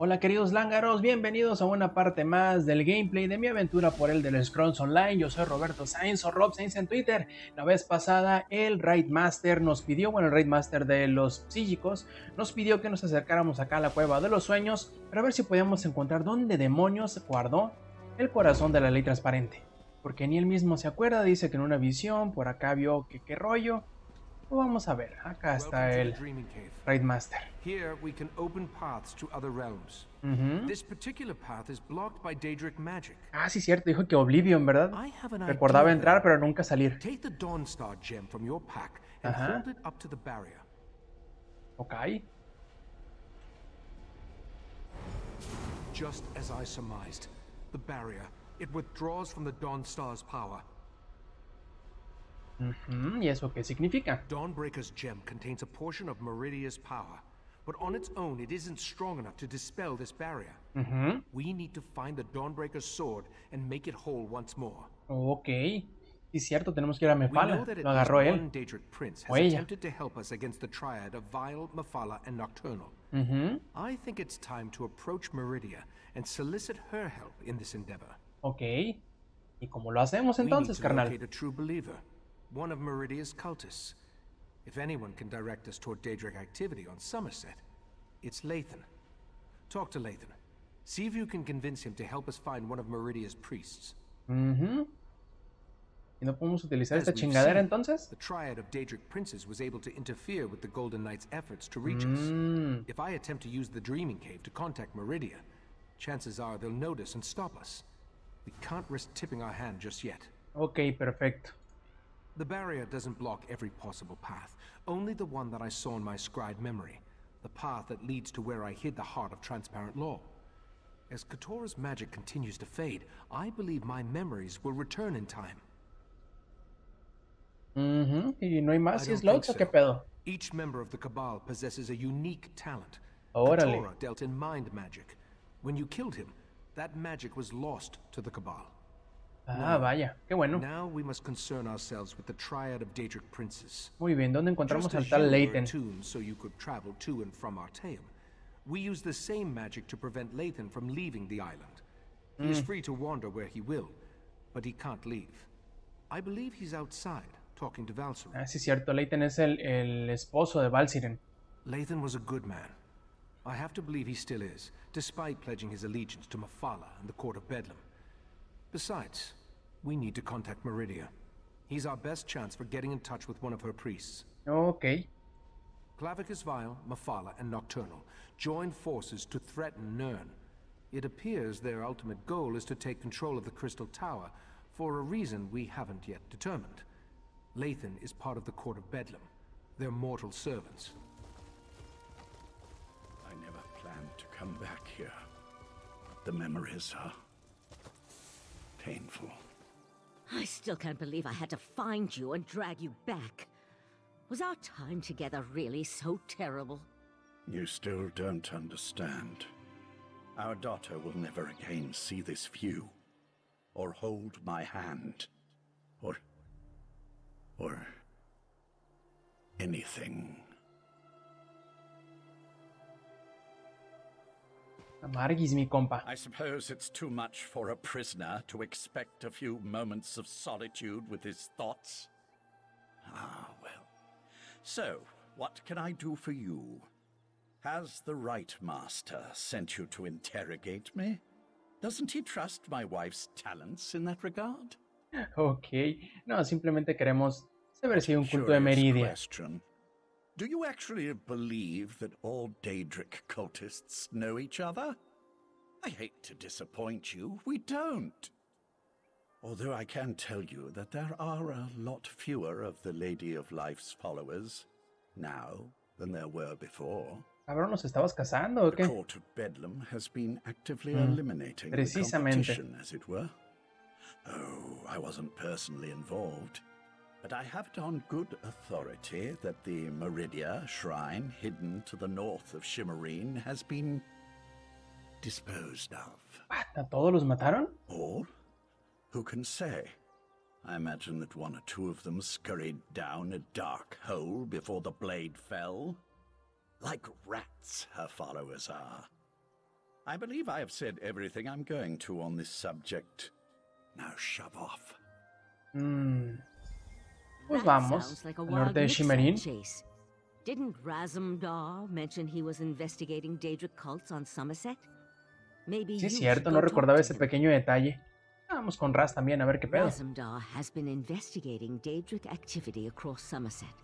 Hola queridos lángaros, bienvenidos a una parte más del gameplay de mi aventura por el del Scrolls Online. Yo soy Roberto Sainz o Rob Sainz en Twitter. La vez pasada el Raid Master nos pidió, el Raid Master de los psíquicos nos pidió que nos acercáramos acá a la cueva de los sueños para ver si podíamos encontrar dónde demonios guardó el corazón de la ley transparente. Porque ni él mismo se acuerda, dice que en una visión por acá vio que qué rollo. Pues vamos a ver, acá está el Raid Master. Here we can open paths to other realms. This particular path is blocked by Daedric magic. Ah, sí, cierto, dijo que Oblivion, ¿verdad? Recordaba entrar, pero nunca salir. Take the Dawnstar gem from your pack and hold it up to the barrier. Ok. Just as I surmised, the barrier, it withdraws from the Dawnstar's power. ¿Y eso qué significa? Dawnbreaker's gem contains a portion of Meridia's power, but on its own it isn't strong enough to dispel this barrier. We need to find the Dawnbreaker's sword and make it whole once more. Ok. Sí, cierto, tenemos que ir a Mephala. Lo agarró él. One Daedric prince has O ella. attempted to help us against the triad of Vile, Mephala, and Nocturnal. I think it's time to approach Meridia and solicit her help in this endeavor. Ok. ¿Y cómo lo hacemos entonces, We need to carnal? locate a true believer. One of Meridia's cultists. If anyone can direct us toward Daedric activity on Summerset, it's Leythen. Talk to Leythen. See if you can convince him to help us find one of Meridia's priests. ¿Y no podemos utilizar esta As we've chingadera seen, entonces? The triad of Daedric princes was able to interfere with the Golden Knight's efforts to reach us. If I attempt to use the Dreaming Cave to contact Meridia, chances are they'll notice and stop us. We can't risk tipping our hand just yet. Ok, perfecto. The barrier doesn't block every possible path, only the one that I saw in my scribe memory, the path that leads to where I hid the heart of transparent law. As Katora's magic continues to fade, I believe my memories will return in time. ¿Y no hay más? ¿Si es I don't Lots o think qué so. pedo? Each member of the Cabal possesses a unique talent. Órale. Katora dealt in mind magic. When you killed him, that magic was lost to the Cabal. Ah, vaya, qué bueno. Now we must concern ourselves with the triad of Daedric princes. Muy bien, ¿dónde encontramos Just al as tal you were Leythen? attuned so you could travel to and from Artaeum, we use the same magic to prevent Leythen from leaving the island. He is free to wander where he will, but he can't leave. I believe he's outside, talking to Valkyrie. Ah, sí, cierto, Leythen es el esposo de Valsiren. Leythen was a good man. I have to believe he still is, despite pledging his allegiance to Mephala and the court of Bedlam. Besides, we need to contact Meridia. He's our best chance for getting in touch with one of her priests. Ok. Clavicus Vile, Mephala, and Nocturnal joined forces to threaten Nirn. It appears their ultimate goal is to take control of the Crystal Tower for a reason we haven't yet determined. Leythen is part of the court of Bedlam. They're mortal servants. I never planned to come back here. The memories are painful. I still can't believe I had to find you and drag you back. Was our time together really so terrible? You still don't understand. Our daughter will never again see this view, or hold my hand, or anything. Amarguis, mi compa. I suppose it's too much for a prisoner to expect a few moments of solitude with his thoughts. Ah, well. So, what can I do for you? Has the right master sent you to interrogate me? Doesn't he trust my wife's talents in that regard? Ok. No, simplemente queremos saber si hay un culto de Curious Meridia. question. Do you actually believe that all Daedric cultists know each other? I hate to disappoint you, we don't. Although I can tell you that there are a lot fewer of the Lady of Life's followers now than there were before. Cabrón, ¿nos estabas casando o The qué? court of Bedlam has been actively eliminating the Precisamente. competition, as it were. Oh, I wasn't personally involved. But I have it on good authority that the Meridia shrine hidden to the north of Shimmerine has been disposed of. What? ¿A todos los mataron? Or, who can say? I imagine that one or two of them scurried down a dark hole before the blade fell. Like rats, her followers are. I believe I have said everything I'm going to on this subject. Now shove off. Pues vamos, like al norte de Shimmerin. Didn't Razumdar mention he was investigating Daedric cults on Summerset? Maybe Sí, es cierto, no recordaba ese pequeño detalle. Vamos con Raz también, a ver qué pedo. Razumdar has been investigating Daedric activity across Summerset.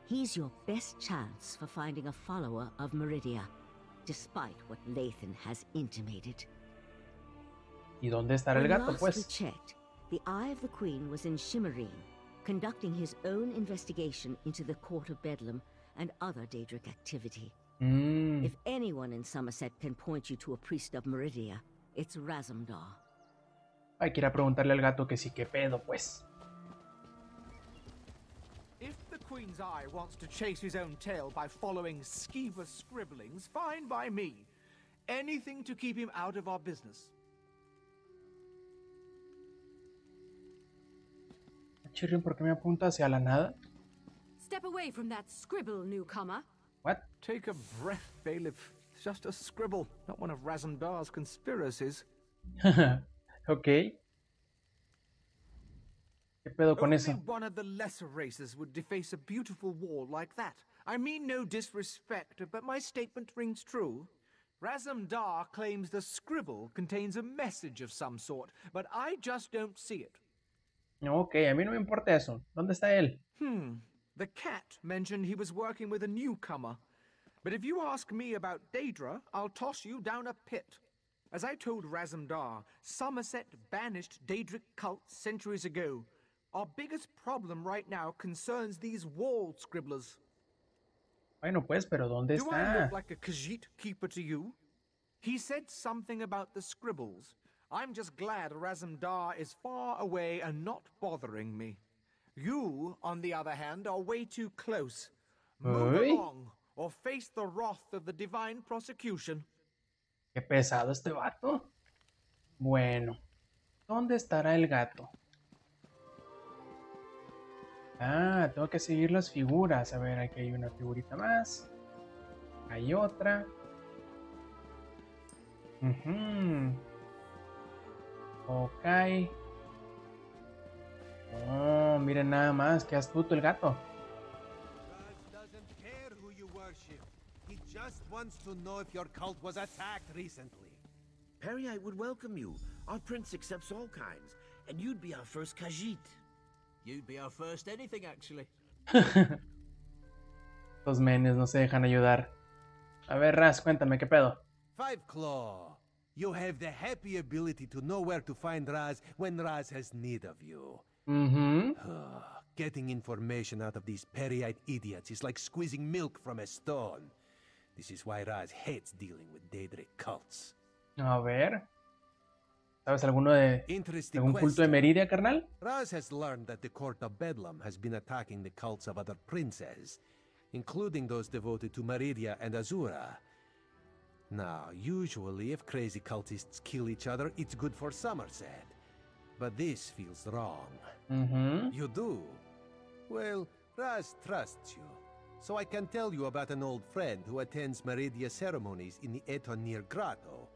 He's your best chance for finding a follower of Meridia, despite what Leythen has intimated. ¿Y dónde estará el gato, When last we pues? checked, the Eye of the Queen was in Shimmerin, conducting his own investigation into the Court of Bedlam and other Daedric activity. If anyone in Summerset can point you to a priest of Meridia, it's Razumdar. Hay que ir a preguntarle al gato que sí, qué pedo, pues. If the Queen's Eye wants to chase his own tail by following skeever scribblings, fine by me. Anything to keep him out of our business. Chirrion, ¿por qué me apunta hacia la nada? Step away from that scribble, newcomer. What? Take a breath, Bailiff. It's just a scribble, not one of Razumdar's conspiracies. Ok. ¿Qué pedo con Only eso? one of the lesser races would deface a beautiful wall like that. I mean no disrespect, but my statement rings true. Razumdar claims the scribble contains a message of some sort, but I just don't see it. Ok, a mí no me importa eso. ¿Dónde está él? The cat mentioned he was working with a newcomer. But if you ask me about Daedra, I'll toss you down a pit. As I told Razumdar, Summerset banished Daedric cults centuries ago. Our biggest problem right now concerns these wall scribblers. Bueno, pues, pero ¿dónde Do I está? look like a Khajiit keeper to you? He said something about the scribbles. I'm just glad Razumdar is far away and not bothering me. You, on the other hand, are way too close. Move Uy. along, or face the wrath of the divine prosecution. Qué pesado este vato. Bueno, ¿dónde estará el gato? Ah, tengo que seguir las figuras. A ver, aquí hay una figurita más. Hay otra. Ok. Oh, miren nada más, qué astuto el gato. Doesn't care who you worship. He just wants to know if your cult was attacked recently. Perry would welcome you. Our prince accepts all kinds, and you'd be our first Khajiit. You'd be our first anything, actually. Los menes no se dejan ayudar. A ver, Raz, cuéntame, ¿qué pedo? Five Claw, you have the happy ability to know where to find Raz when Raz has need of you. Getting information out of these Perryite idiots is like squeezing milk from a stone. This is why Raz hates dealing with Daedric cults. A ver. ¿Sabes alguno de algún culto de Meridia, carnal? Raz has learned that the court of Bedlam has been attacking the cults of other princes, including those devoted to Meridia and Azura. Now, usually if crazy cultists kill each other, it's good for Summerset. But this feels wrong. You do? Well, Raz trusts you. So I can tell you about an old friend who attends Meridia ceremonies in the Etonir Grotto.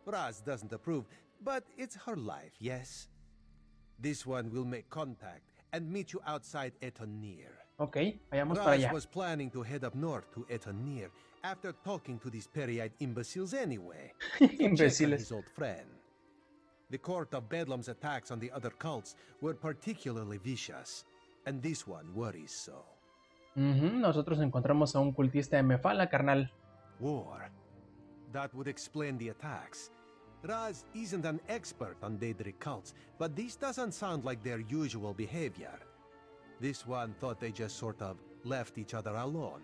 Raz doesn't approve, but it's her life, yes? This one will make contact and meet you outside Etonir. Ok, vayamos para allá. Raz was planning to head up north to Etonir after talking to these Perryite imbeciles anyway. Imbéciles. His old friend. The court of Bedlam's attacks on the other cults were particularly vicious, and this one worries so. Nosotros encontramos a un cultista de Mefala, carnal. War. That would explain the attacks. Raz isn't an expert on Daedric cults, but this doesn't sound like their usual behavior. This one thought they just sort of left each other alone.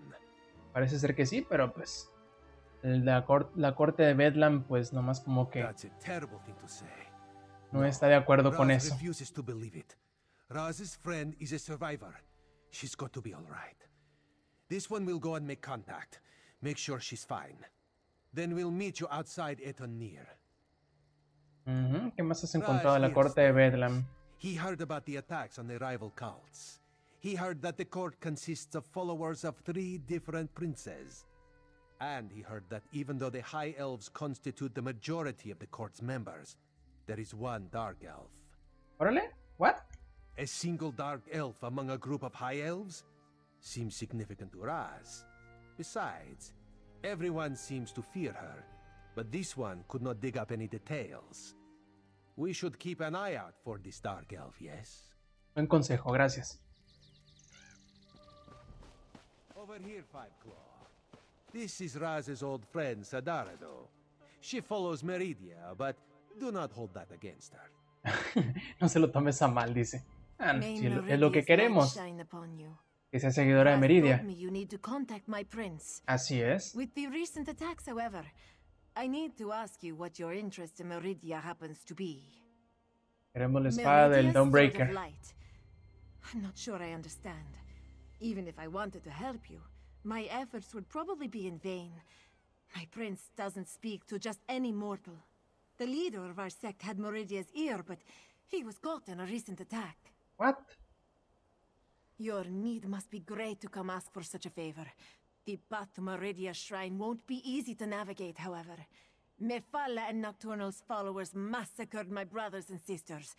Parece ser que sí, pero pues la corte de Bedlam pues nomás como que That's a terrible thing to say. no está de acuerdo con Raz eso. refuses to believe it. Raz's friend is a survivor. She's got to be all right. This one will go and make contact. Make sure she's fine. Then we'll meet you outside Etonir. ¿Qué más has encontrado en la corte de Bedlam? He heard about the attacks on the rival cults. He heard that the court consists of followers of 3 different princes. And he heard that even though the High Elves constitute the majority of the court's members, there is one Dark Elf. Órale, what? A single Dark Elf among a group of High Elves? Seems significant to Raz. Besides, everyone seems to fear her, but this one could not dig up any details. We should keep an eye out for this Dark Elf, yes? Buen consejo, gracias. Over here, Five Claw. This is Raz's old friend, Sadarado. She follows Meridia, but do not hold that against her. No se lo tomes a mal, dice. Ah, no, si es lo que queremos. Que sea seguidora de Meridia. Así es. With the recent attacks, however, I need to ask you what your interest in Meridia happens to be. Queremos la espada del Dawnbreaker. I'm not sure I understand. Even if I wanted to help you, my efforts would probably be in vain. My prince doesn't speak to just any mortal. The leader of our sect had Meridia's ear, but he was caught in a recent attack. What? Your need must be great to come ask for such a favor. The path to Meridia's shrine won't be easy to navigate, however. Mephala and Nocturnal's followers massacred my brothers and sisters.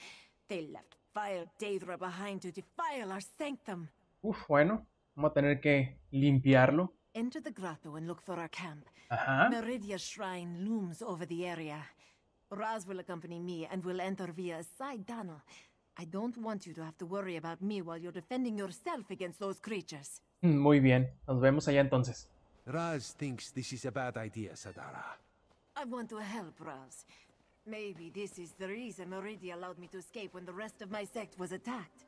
They left vile Daedra behind to defile our sanctum. Uf, bueno, vamos a tener que limpiarlo. Enter the grotto and look for our camp. Ajá. Meridia's shrine looms over the area. Raz will accompany me and will enter via a side tunnel. I don't want you to have to worry about me while you're defending yourself against those creatures. Muy bien, nos vemos allá entonces. Raz thinks this is a bad idea, Sadara. I want to help Raz. Maybe this is the reason Meridia allowed me to escape when the rest of my sect was attacked.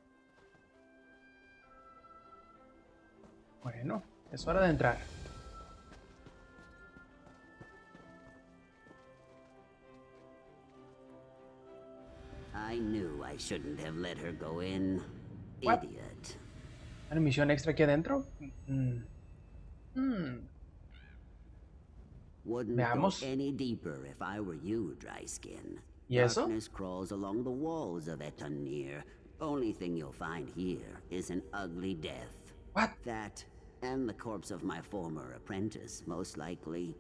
Bueno, es hora de entrar. I knew I shouldn't have let her go in. What? Idiot. ¿Una misión extra aquí adentro? Wouldn't Veamos. go any deeper if I were you, Dryskin. ¿Y eso? Darkness crawls along the walls of Etanir. Only thing you'll find here is an ugly death. What? That, and the corpse of my former apprentice, most likely.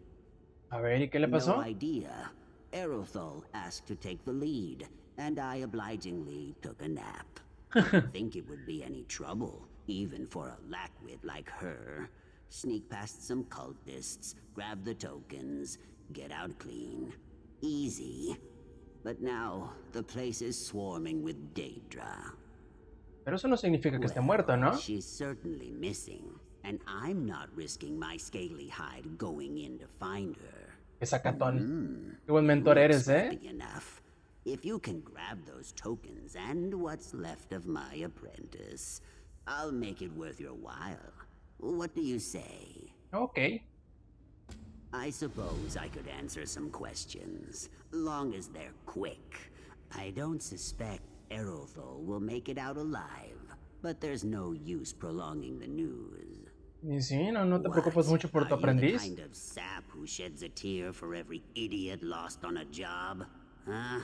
A ver, ¿y qué le pasó? No idea. Erothal asked to take the lead, and I obligingly took a nap. Didn't think it would be any trouble, even for a lackwit like her. Sneak past some cultists, grab the tokens, get out clean. Easy. But now, the place is swarming with Daedra. Pero eso no significa que esté muerto, ¿no? She's certainly missing, and I'm not risking my scaly hide going in to find her. Qué sacatón. Qué buen mentor eres, ¿eh? Enough. If you can grab those tokens and what's left of my apprentice, I'll make it worth your while. What do you say? Okay. I suppose I could answer some questions, long as they're quick. I don't suspect Erothal will make it out alive, but there's no use prolonging the news. Y sí, no te preocupes mucho por tu aprendiz. Are you the kind of sap who sheds a tear for every idiot lost on a job? Huh?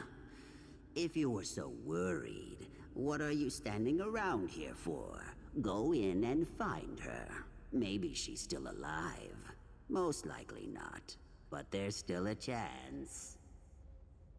If you were so worried, what are you standing around here for? Go in and find her. Maybe she's still alive. Most likely not, but there's still a chance.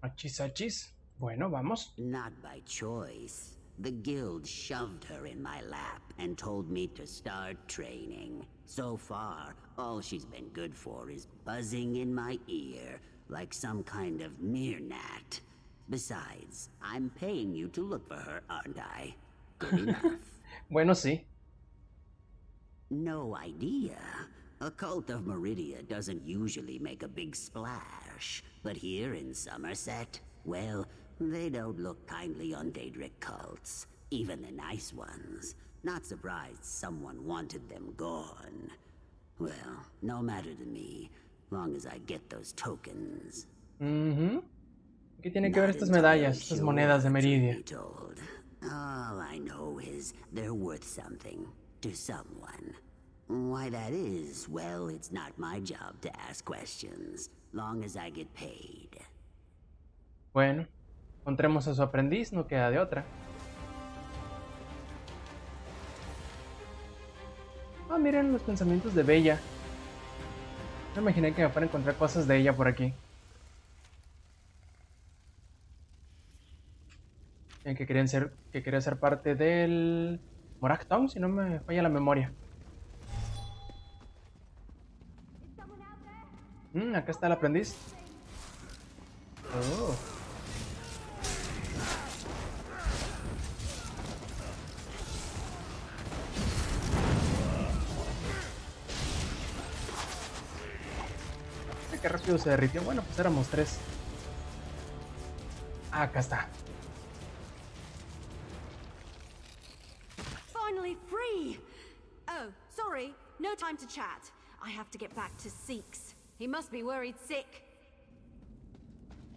Achis, achis. Bueno, vamos. Not by choice. The guild shoved her in my lap and told me to start training. So far, all she's been good for is buzzing in my ear like some kind of meerkat. Besides, I'm paying you to look for her, aren't I? Good enough. Bueno, sí. No idea. A cult of Meridia doesn't usually make a big splash, but here in Summerset, well, they don't look kindly on Daedric cults, even the nice ones. Not surprised someone wanted them gone. Well, no matter to me, long as I get those tokens. ¿Qué tiene que ver estas medallas, estas monedas de Meridia? All I know is they're worth something to someone. Why that is, well, it's not my job to ask questions, long as I get paid. Bueno, encontremos a su aprendiz, no queda de otra. Ah, miren los pensamientos de Bella. No me imaginé que me fuera a encontrar cosas de ella por aquí. Que quería ser parte del Moractong, si no me falla la memoria. Acá está el aprendiz. Oh. Qué rápido se derritió. Bueno, pues éramos 3. Acá está. Finally free! Oh, sorry. No time to chat. I have to get back to Seeks. He must be worried sick.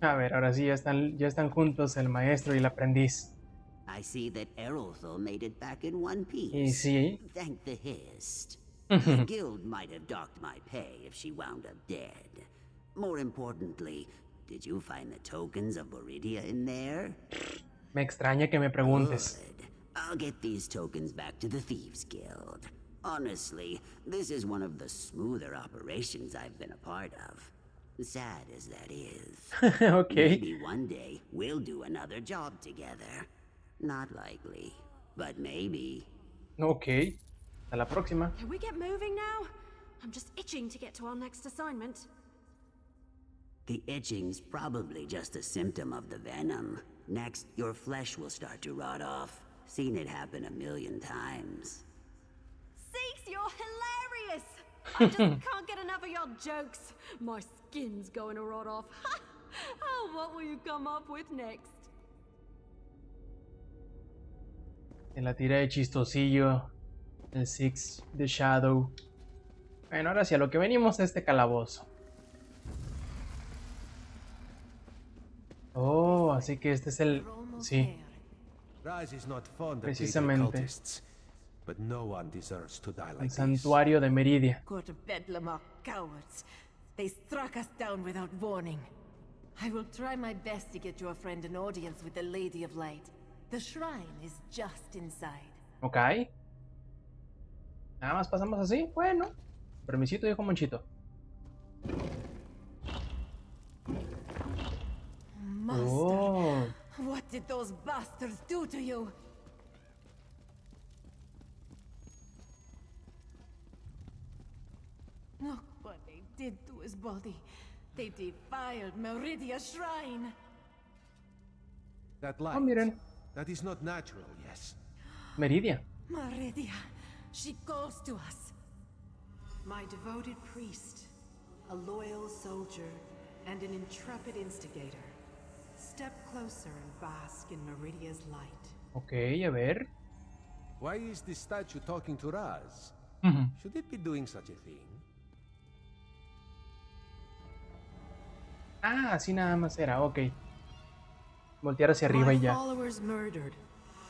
A ver, ahora sí ya están juntos el maestro y el aprendiz. I see that Erothel made it back in one piece. Y sí. Thank the Hist. The guild might have docked my pay if she wound up dead. More importantly, did you find the tokens of Meridia in there? Me extraña que me preguntes. Good. I'll get these tokens back to the Thieves Guild. Honestly, this is one of the smoother operations I've been a part of. Sad as that is. Okay. Maybe one day we'll do another job together. Not likely, but maybe. Okay. Hasta la próxima. Can we get moving now? I'm just itching to get to our next assignment. The itching's probably just a symptom of the venom. Next, your flesh will start to rot off. Seen it happen 1,000,000 times. Seeks, you're hilarious! I just can't get enough of your jokes. My skin's going to rot off. Oh, what will you come up with next? En la tira de chistosillo. El Six, The Shadow. Bueno, ahora sí, a lo que venimos a este calabozo. Oh, así que este es el... Sí. Precisamente. But no one deserves to die like el santuario de Meridia. Court of Bedlam are cowards. They struck us down without warning. I will try my best to get your friend an audience with the Lady of Light. The shrine is just inside. Ok. Nada más pasamos así. Bueno. Permisito, dijo Monchito. Master, oh. What did those bastards do to you? Look what they did to his body. They defiled Meridia's shrine. That light. Oh, miren. That is not natural, yes. Meridia. Meridia, she calls to us. My devoted priest, a loyal soldier, and an intrepid instigator. Step closer and bask in Meridia's light. Ok, a ver. Why is this statue talking to Raz? Should it be doing such a thing? Ah, así nada más era, ok. Voltear hacia arriba y ya. My followers murdered.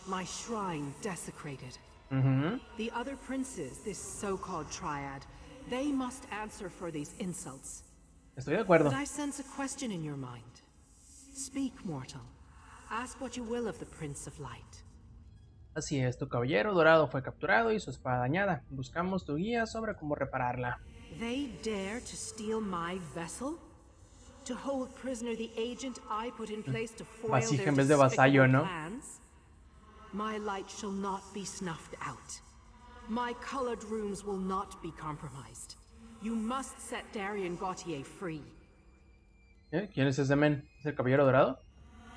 My shrine desecrated. The other princes, this so-called triad, they must answer for these insults. Estoy de acuerdo. But I sense a question in your mind. Speak, mortal. Ask what you will of the Prince of Light. Así es, tu caballero dorado fue capturado y su espada dañada. Buscamos tu guía sobre cómo repararla. They dare to steal my vessel? To hold prisoner the agent I put in place to foil Vasija their en vez de vasallo, ¿no? plans? My light shall not be snuffed out. My colored rooms will not be compromised. You must set Darien Gautier free. ¿Quién es ese men? ¿Es el caballero dorado?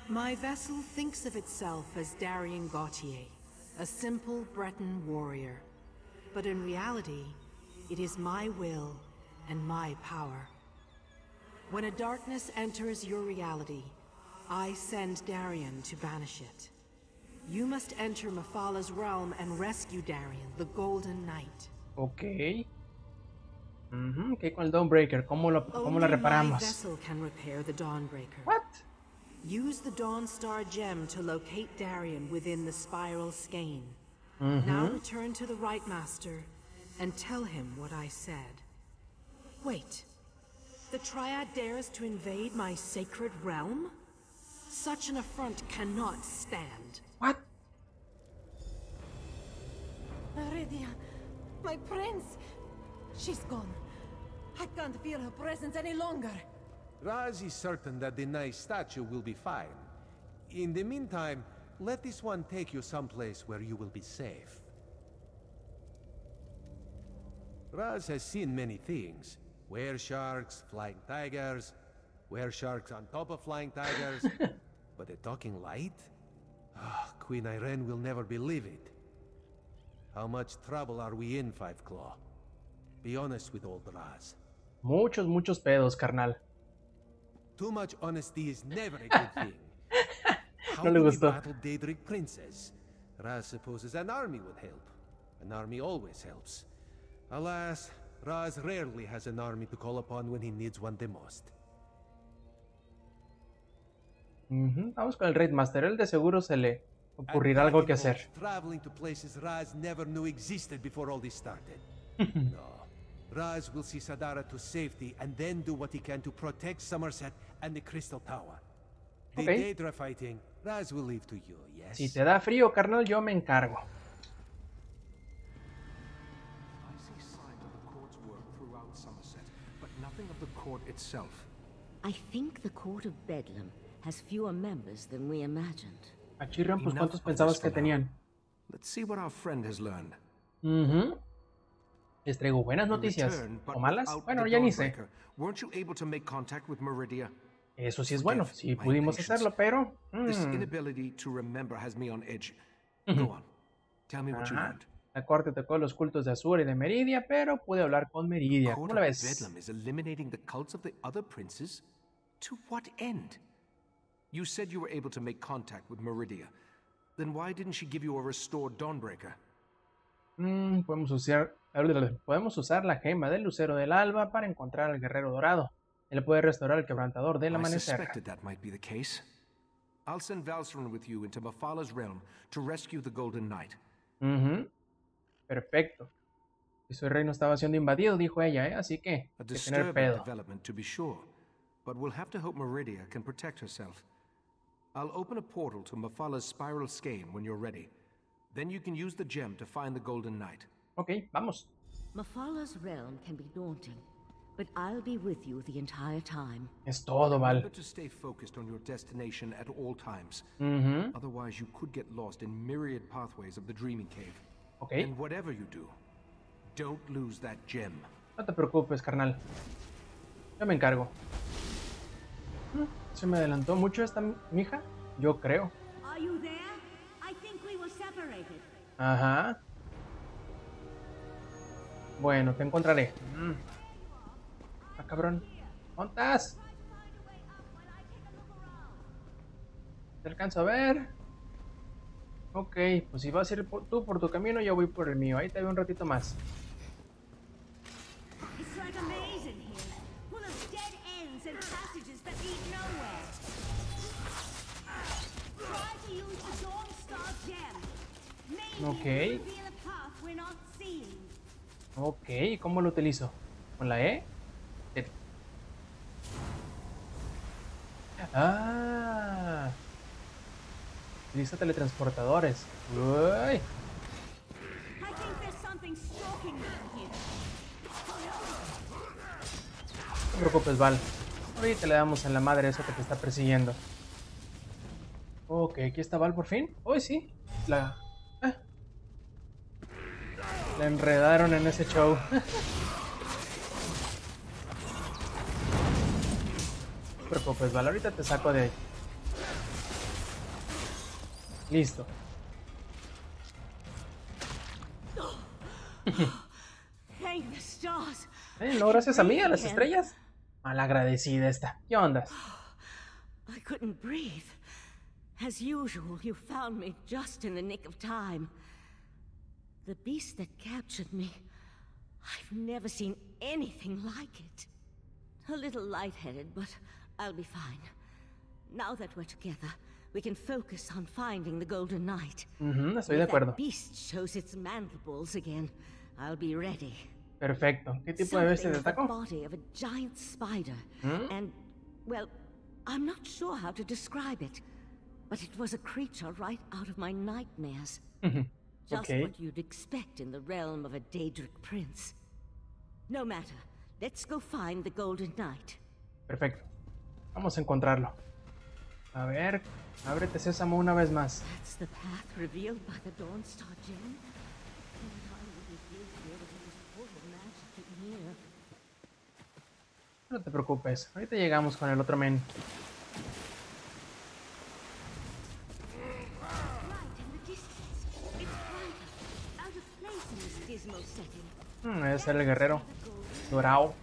My vessel thinks of itself as Darien Gautier, a simple Breton warrior. But in reality, it is my will and my power. When a darkness enters your reality, I send Darien to banish it. You must enter Mafala's realm and rescue Darien, the Golden Knight. Ok. ¿Qué con el Dawnbreaker? ¿Cómo la reparamos? My vessel can repair the Dawnbreaker. What? Use the Dawnstar gem to locate Darien within the spiral skein. Now return to the Right Master and tell him what I said. Wait. The Triad dares to invade my sacred realm? Such an affront cannot stand. What? Meridia, My prince! She's gone. I can't feel her presence any longer. Raz is certain that the nice statue will be fine. In the meantime, let this one take you someplace where you will be safe. Raz has seen many things. Were-sharks, flying tigers, were-sharks on top of flying tigers. But a talking light? Queen Irene will never believe it. How much trouble are we in, Five Claw? Be honest with old Raz. Muchos pedos, carnal. Too much honesty is never a good thing. How No le do we gustó. battle Daedric princes? Raz supposes an army would help. An army always helps. Alas, Raz rarely has an army to call upon when he needs one the most. Vamos con el Raid Master. Él de seguro se le ocurrirá algo que hacer. Traveling to places Raz never knew existed before all this started. No. Raz will see Sadara to safety and then do what he can to protect Summerset and the Crystal Tower. The Daedra fighting, Raz will leave to you, yes? Si te da frío, carnal, yo me encargo. I see signs of the court's work throughout Summerset, but nothing of the court itself. I think the Court of Bedlam has fewer members than we imagined. Achirran, pues ¿cuántos pensabas que tenían? Let's see what our friend has learned. Les traigo buenas noticias. ¿O malas? Bueno, ya ni sé. Weren't you able to make contact with Meridia? Eso sí es bueno. Sí pudimos hacerlo, pero... This inability to remember has me on edge. Go on. Tell me what you learned. La corte tocó los cultos de Azura y de Meridia, pero pude hablar con Meridia. ¿Cómo la ves? Bedlam is eliminating the cults of the other princes? To what end? You said you were able to make contact with Meridia. Then why didn't she give you a restored Dawnbreaker? Podemos usar la gema del lucero del alba para encontrar al guerrero dorado. Él puede restaurar el quebrantador del I amanecer. suspected that might be the case. I'll send Valsarun with you into Mafala's realm to rescue the Golden Knight. Perfecto. Y su reino estaba siendo invadido, dijo ella, ¿eh? Así que, A que tener disturbing pedo. development, to be sure. But we'll have to hope Meridia can protect herself. I'll open a portal to Mafala's spiral skein when you're ready. Then you can use the gem to find the Golden Knight. Ok, vamos. Mafala's realm can be daunting, but I'll be with you the entire time. Es todo, Val. Remember to stay focused on your destination at all times. Otherwise, you could get lost in myriad pathways of the Dreaming Cave. Ok. And whatever you do, don't lose that gem. No te preocupes, carnal. Yo me encargo. ¿Se me adelantó mucho esta mija? Yo creo. Are you there? I think we were separated. Ajá. Bueno, te encontraré. Ah, cabrón. ¿Dónde estás? ¿Te alcanzo a ver? Ok, pues si vas a ir tú por tu camino, yo voy por el mío. Ahí te veo un ratito más. It's like a maze in here, full of dead ends and passages that lead nowhere. Try to use the Dawnstar gem. Maybe Okay. it will reveal a path we're not seeing. Ok, ¿cómo lo utilizo? ¿Con la E? Ah. Utiliza teletransportadores. Uy. I think there's something stalking me here. No te preocupes, Val. Ahorita le damos en la madre eso que te está persiguiendo. Ok, aquí está Val por fin. Uy, sí. La enredaron en ese show. No te preocupes, Val. Ahorita te saco de ahí. Listo. Thank the stars. No, gracias a mí, a las estrellas. Malagradecida esta. ¿Qué onda? I couldn't breathe. As usual, you found me just in the nick of time. The beast that captured me, I've never seen anything like it. A little lightheaded, but I'll be fine. Now that we're together, we can focus on finding the Golden Knight. Estoy de acuerdo. If that beast shows its mandibles again, I'll be ready. Perfecto. ¿Qué tipo de bestia te Something with the atacó? body of a giant spider. And, well, I'm not sure how to describe it, but it was a creature right out of my nightmares. Just what you'd expect in the realm of a Daedric prince. No matter. Let's go find the Golden Knight. Perfecto. Vamos a encontrarlo. A ver, ábrete sésamo una vez más. That's the path revealed by the Dawnstar gem. No te preocupes, ahorita llegamos con el otro men. Debe ser el guerrero dorado.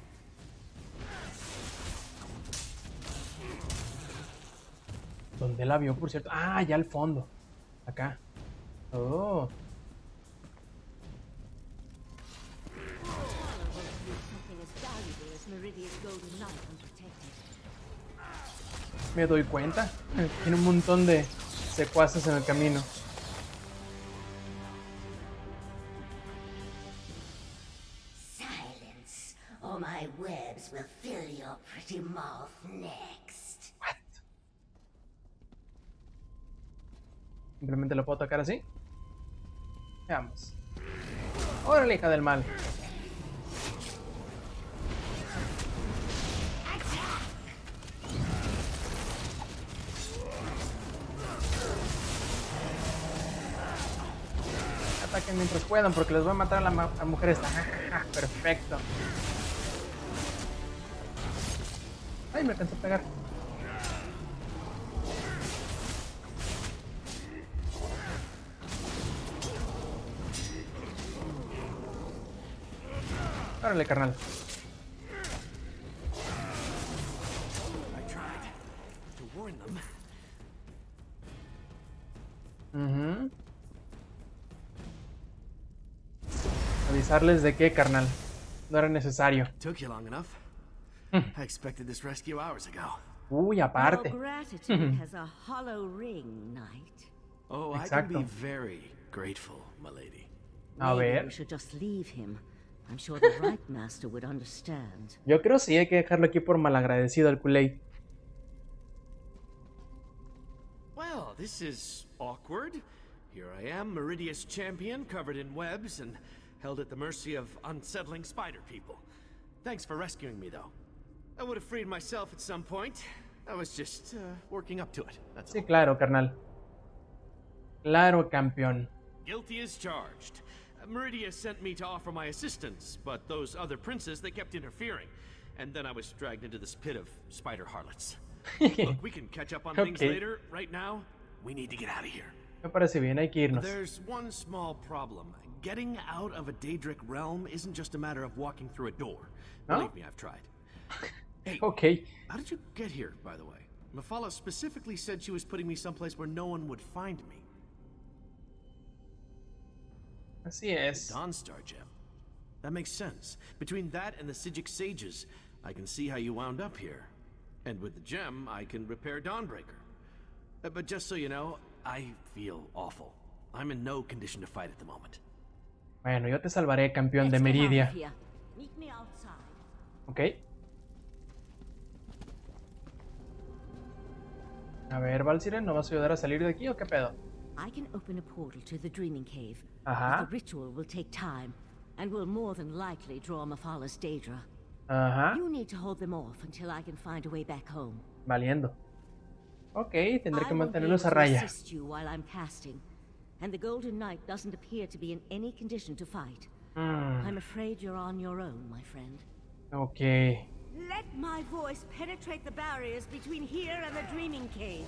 ¿Dónde la vio, por cierto? Ah, ya al fondo. Acá. Oh. Me doy cuenta. Tiene un montón de secuaces en el camino. Silence, or my webs will fill your pretty mouth next. What? Simplemente lo puedo tocar así. Veamos. ¡Órale, hija del mal! Ataquen mientras puedan porque les voy a matar a la mujer esta. Perfecto. Ay, me alcanzó a pegar. Órale, carnal. ¿Avisarles de qué, carnal? No era necesario. Uy, aparte. Exacto. A ver. I'm sure the right master would understand. Yo creo sí hay que dejarlo aquí por malagradecido al Kool-Aid. Well, this is awkward. Here I am, Meridia's champion, covered in webs and held at the mercy of unsettling spider people. Thanks for rescuing me, though. I would have freed myself at some point. I was just working up to it. That's all. Sí, claro, carnal. Claro, campeón. Guilty as charged. Meridia sent me to offer my assistance, but those other princes, they kept interfering. And then I was dragged into this pit of spider harlots. Look, we can catch up on things later. Right now, we need to get out of here. Me parece bien, hay que irnos. There's one small problem. Getting out of a Daedric realm isn't just a matter of walking through a door. Believe me, I've tried. Hey, how did you get here, by the way? Mafala specifically said she was putting me someplace where no one would find me. Así es. The Dawnstar gem. That makes sense. Between that and the Sijic sages, I can see how you wound up here. And with the gem, I can repair Dawnbreaker. But just so you know, I feel awful. I'm in no condition to fight at the moment. Bueno, yo te salvaré, campeón de Meridia. Ok. A ver, Valsiren, ¿no vas a ayudar a salir de aquí o qué pedo? I can open a portal to the Dreaming Cave. Ajá. But the ritual will take time, and will more than likely draw Mafala's Daedra. Ajá. You need to hold them off until I can find a way back home. Valiendo. Ok, tendré que mantenerlos a raya. Assist you while I'm casting, and the Golden Knight doesn't appear to be in any condition to fight. I'm afraid you're on your own, my friend. Ok. Let my voice penetrate the barriers between here and the Dreaming Cave.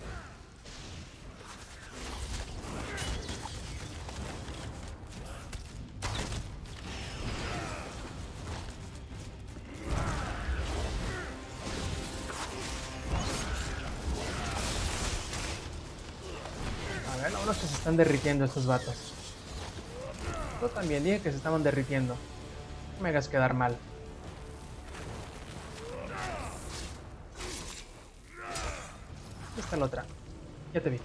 A ver, vámonos que se están derritiendo estos vatos. Yo también dije que se estaban derritiendo. No me hagas quedar mal. ¿Dónde está la otra? Ya te vi.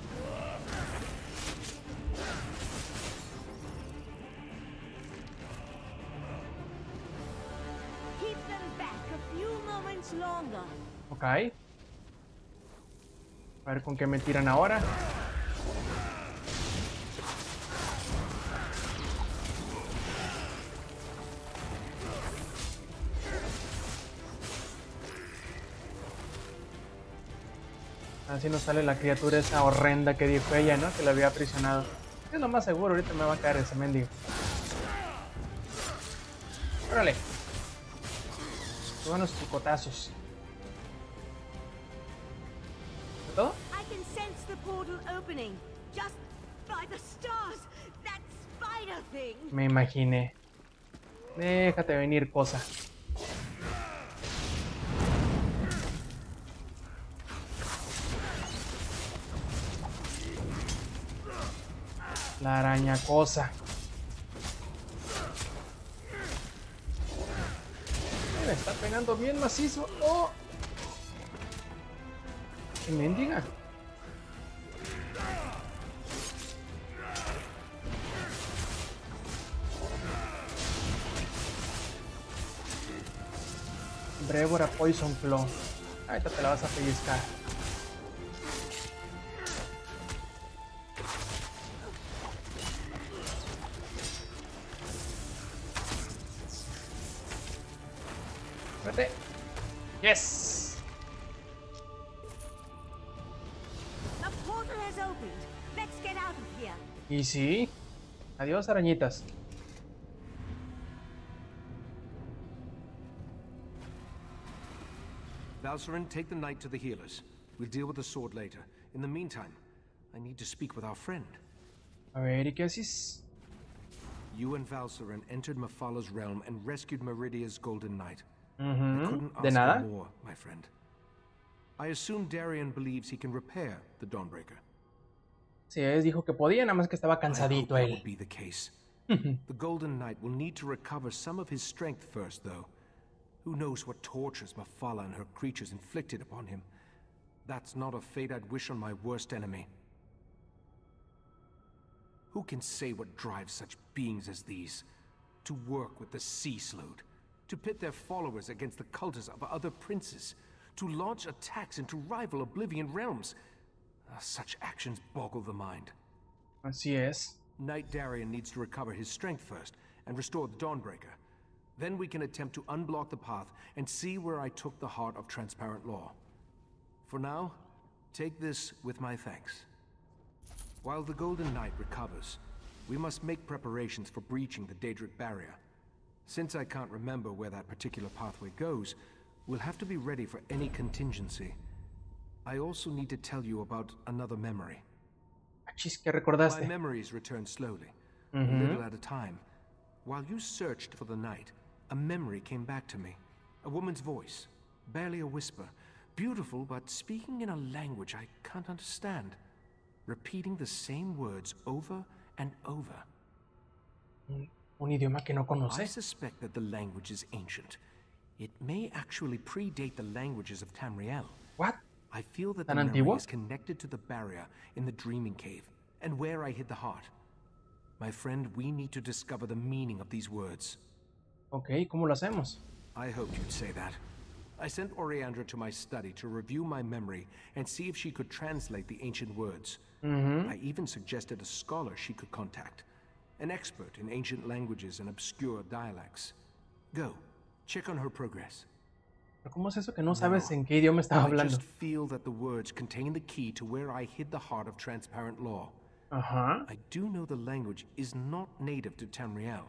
Ok. A ver con qué me tiran ahora. Así nos sale la criatura esa horrenda que dijo ella, ¿no? Que la había aprisionado. Es lo más seguro, ahorita me va a caer ese mendigo. Órale. Qué buenos picotazos. ¿Es todo? I can sense the portal opening. Just by the stars. That spider thing. Me imaginé. Déjate venir, cosa. La araña cosa. Me está pegando bien macizo. ¡Oh! ¡Qué mendiga! Brevora Poison Claw. Ahorita te la vas a pellizcar. Vete. Yes. The portal has opened. Let's get out of here. Y sí. Adiós, arañitas. Valcerin, take the knight to the healers. We'll deal with the sword later. In the meantime, I need to speak with our friend. A ver, ¿y qué haces? You and Valcerin entered Mephalah's realm and rescued Meridia's golden knight. I couldn't ¿De ask nada? for more, my friend. I assume Darien believes he can repair the Dawnbreaker. Sí, dijo que podía, nada más que estaba cansadito that él. would be the case. The Golden Knight will need to recover some of his strength first, though. Who knows what tortures Mephalah and her creatures inflicted upon him? That's not a fate I'd wish on my worst enemy. Who can say what drives such beings as these? To work with the Sea Slode, to pit their followers against the cultists of other princes, to launch attacks into rival Oblivion realms. Such actions boggle the mind. Así es. Knight Darien needs to recover his strength first and restore the Dawnbreaker. Then we can attempt to unblock the path and see where I took the heart of transparent law. For now, take this with my thanks. While the Golden Knight recovers, we must make preparations for breaching the Daedric barrier. Since I can't remember where that particular pathway goes, we'll have to be ready for any contingency. I also need to tell you about another memory. Chis, ¿qué recordaste? My memories return slowly, a little at a time. While you searched for the night, a memory came back to me. A woman's voice, barely a whisper, beautiful but speaking in a language I can't understand, repeating the same words over and over. Un idioma que no conoce. I suspect that the language is ancient. It may actually predate the languages of Tamriel. What? I feel that the ¿Tan memory antiguo? is connected to the barrier in the Dreaming Cave, and where I hid the heart. My friend, we need to discover the meaning of these words. Ok, ¿cómo lo hacemos? I hoped you'd say that. I sent Oriandra to my study to review my memory and see if she could translate the ancient words. I even suggested a scholar she could contact, an expert in ancient languages and obscure dialects. Go, check on her progress. ¿Pero cómo es eso que no sabes en qué idioma estaba I hablando? just feel that the words contain the key to where I hid the heart of transparent law. Ajá. I do know the language is not native to Tamriel,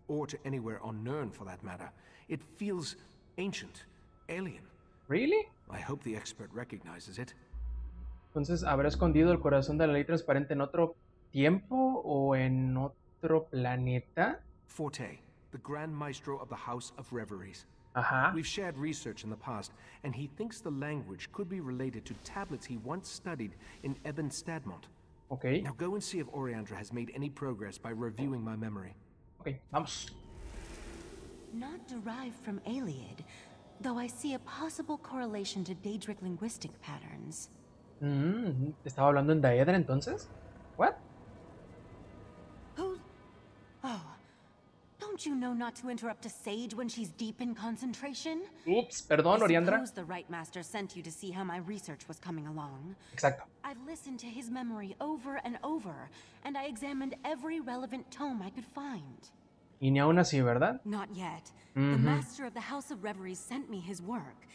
or to anywhere on Nirn for that matter. It feels ancient, alien. Really? I hope the expert recognizes it. Entonces, ¿habrá escondido el corazón de la ley transparente en otro tiempo o en otro planeta? Forte, the Grand Maestro of the House of Reveries. Ajá. We've shared research in the past, and he thinks the language could be related to tablets he once studied in Eben Stadmont. Ok. Now go and see if Oriandra has made any progress by reviewing my memory. Ok, vamos. Not derived from Ayleid, though I see a possible correlation to Daedric linguistic patterns. ¿Estaba hablando en Daedra entonces? What? Who's... Oh, don't you know not to interrupt a sage when she's deep in concentration? Ups, perdón, Oriandra. I suppose the Right Master sent you to see how my research was coming along. Exacto. I've listened to his memory over and over, and I examined every relevant tome I could find. Y ni aún así, ¿verdad? Not yet. The Master of the House of Reveries sent me his work.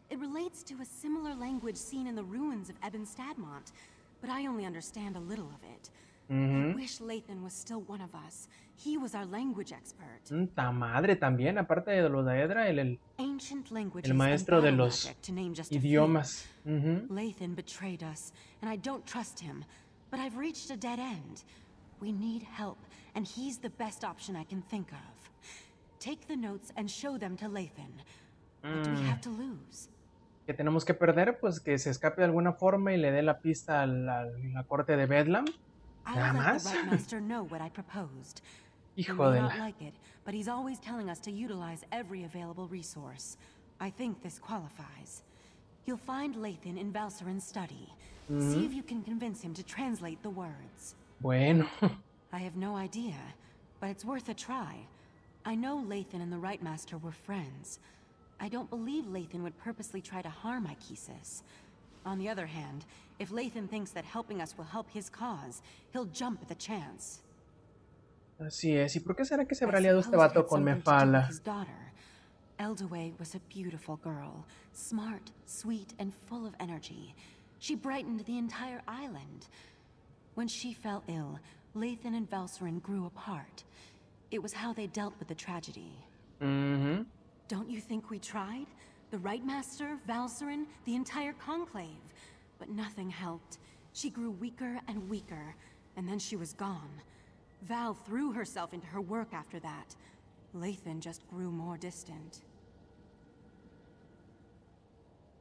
It relates to a similar language seen in the ruins of Ebonstadmont, but I only understand a little of it. I wish Leythen was still one of us. He was our language expert. Ta madre también, aparte de los Daedra, el maestro de los idiomas. Leythen betrayed us, and I don't trust him, but I've reached a dead end. We need help, and he's the best option I can think of. Take the notes and show them to Leythen. What do we have to lose? ¿Qué tenemos que perder? Pues que se escape de alguna forma y le dé la pista a la corte de Bedlam. Nada más. Hijo de la... like it, but he's always telling us to utilize every available resource. I think this qualifies. You'll find Leythen in Valserin's study. See if you can convince him to translate the words. Bueno. I have no idea, but it's worth a try. I know Leythen and the Right Master were friends. I don't believe Leythen would purposely try to harm Iachesis. On the other hand, if Leythen thinks that helping us will help his cause, he'll jump at the chance. Así es. ¿Y por qué será que se habrá aliado este vato con Mephala? Eldaway was a beautiful girl, smart, sweet, and full of energy. She brightened the entire island. When she fell ill, Leythen and Valserin grew apart. It was how they dealt with the tragedy. Don't you think we tried? The Right Master, Valserin, the entire conclave. But nothing helped. She grew weaker and weaker, and then she was gone. Val threw herself into her work after that. Leythen just grew more distant.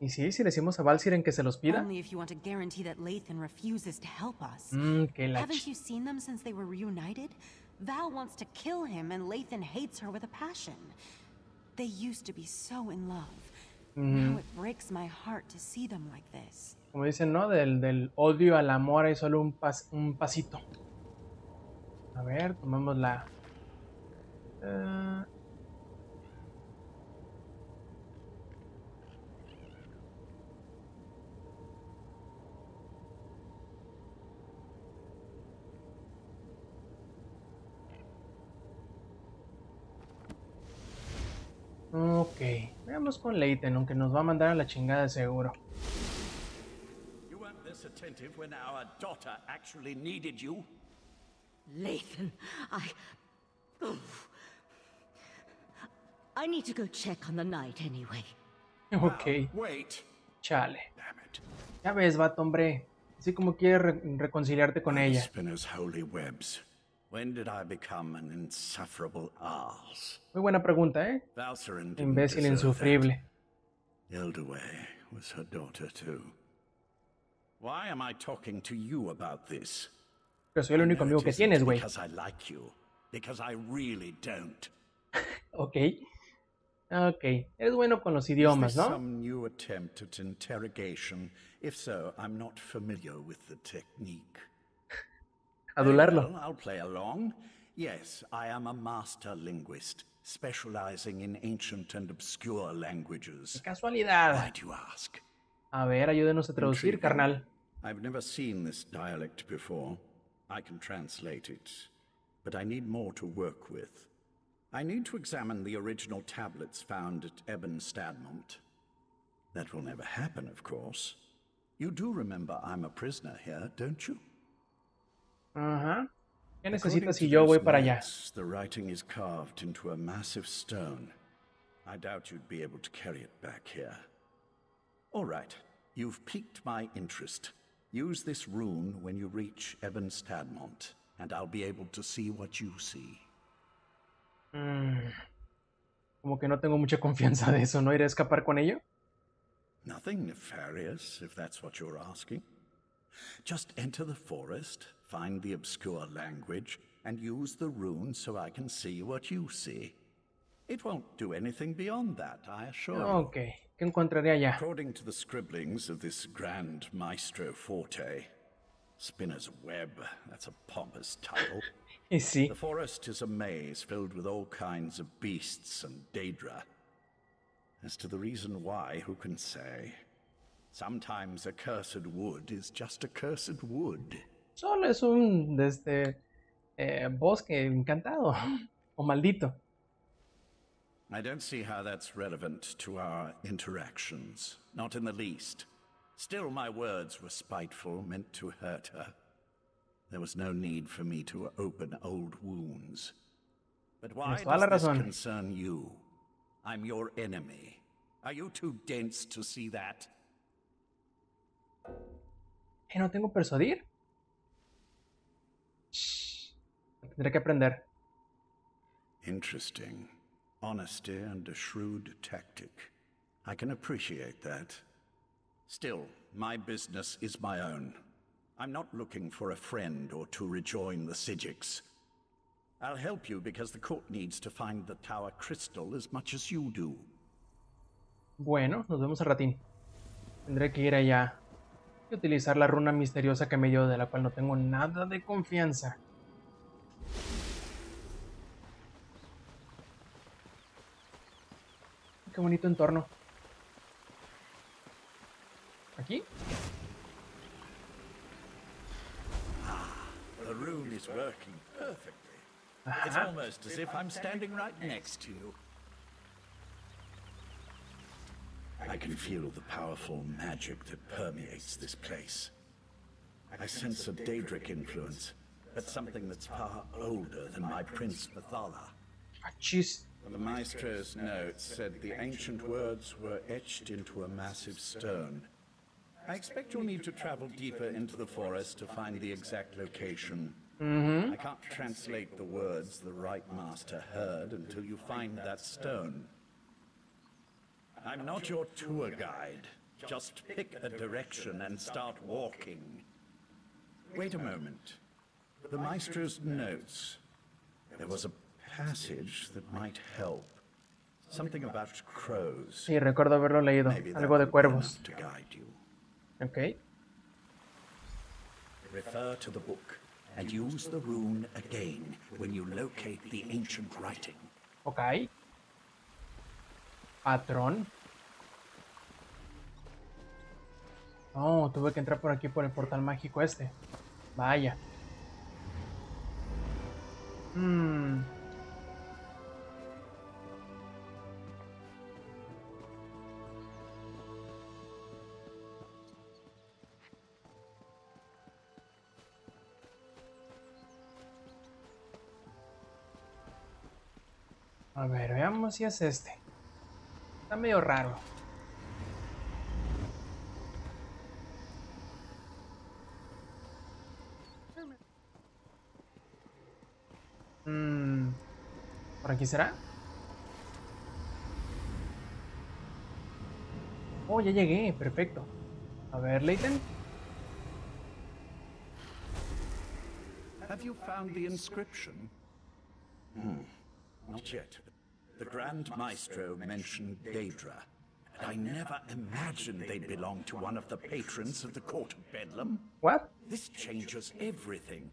¿Y si le decimos a Valsiren que se los pida? Only if you want to guarantee that Leythen refuses to help us. Haven't you seen them since they were reunited? Val wants to kill him, and Leythen hates her with a passion. They used to be so in love. Now it breaks my heart to see them like this. Como dicen, ¿no? Del odio al amor hay solo un pasito. A ver, tomamos la... Ok, veamos con Leythen, aunque nos va a mandar a la chingada de seguro. You weren't this attentive when our daughter actually needed you. Leythen, I need to go check on the night anyway. Ok. Wait. Chale. Damn it. Ya ves, vato, hombre. Así como quieres reconciliarte con ella. Spinner's holy webs. When did I become an insufferable arse? Muy buena pregunta, ¿eh? Imbécil insufrible. Eldaway was her daughter too. Why am I talking to you about this? Pero soy el único amigo que tienes, güey. Because I like you. Because I really don't. Ok. Eres bueno con los idiomas, ¿no? Some new attempt at interrogation. If so, I'm not familiar with the technique. Adularlo. Well, I'll play along. Yes, I am a master linguist, specializing in ancient and obscure languages. ¡Qué casualidad! Why do you ask? A ver, ayúdenos a traducir, carnal. I've never seen this dialect before. I can translate it, but I need more to work with. I need to examine the original tablets found at Ebonstadmont. That will never happen, of course. You do remember I'm a prisoner here, don't you? Ajá. ¿Qué necesitas si yo voy para allá? The writing is carved into a massive stone. I doubt you'd be able to carry it back here. All right, you've piqued my interest. Use this rune when you reach Ebonstadmont, and I'll be able to see what you see. Como que no tengo mucha confianza de eso, ¿no? ¿Iré a escapar con ello? Nothing nefarious, if that's what you're asking. Just enter the forest, find the obscure language, and use the rune so I can see what you see. It won't do anything beyond that, I assure you. Okay, ¿qué encontraré allá? According to the scribblings of this grand Maestro Forte, Spinner's Web, that's a pompous title. Sí. The forest is a maze filled with all kinds of beasts and daedra. As to the reason why, who can say? Sometimes a cursed wood is just a cursed wood. Solo es un bosque encantado o maldito. I don't see how that's relevant to our interactions. Not in the least. Still, my words were spiteful, meant to hurt her. There was no need for me to open old wounds. But why does this concern you? I'm your enemy. Are you too dense to see that? ¿No tengo persuadir? Shh. Tendré que aprender. Interesting. Honesty and a shrewd tactic. I can appreciate that. Still, my business is my own. I'm not looking for a friend or to rejoin the Psijics. I'll help you because the court needs to find the Tower Crystal as much as you do. Bueno, nos vemos al ratín. Tendré que ir allá y utilizar la runa misteriosa que me dio, de la cual no tengo nada de confianza. Qué bonito entorno. ¿Aquí? The rune is working perfectly. It's almost as if I'm standing right next to you. I can feel the powerful magic that permeates this place. I sense a Daedric influence, but something that's far older than my Prince Mathala. The Maestro's notes said the ancient words were etched into a massive stone. I expect you'll need to travel deeper into the forest to find the exact location. I can't translate the words the Rite Master heard until you find that stone. I'm not your tour guide. Just pick a direction and start walking. Wait a moment. The Maestro's notes. There was a passage that might help. Something about crows. Sí, recuerdo haberlo leído. Algo de cuervos. Okay. Refer to the book and use the rune again when you locate the ancient writing. Okay. Patrón. Oh, tuve que entrar por aquí por el portal mágico este. Vaya. A ver, veamos si es este. Está medio raro. ¿Por aquí será? Oh, ya llegué. Perfecto. A ver, Leythen. Have you found the inscription? Not yet. The Grand Maestro mentioned Daedra, and I never imagined they'd belong to one of the patrons of the Court of Bedlam. What? This changes everything.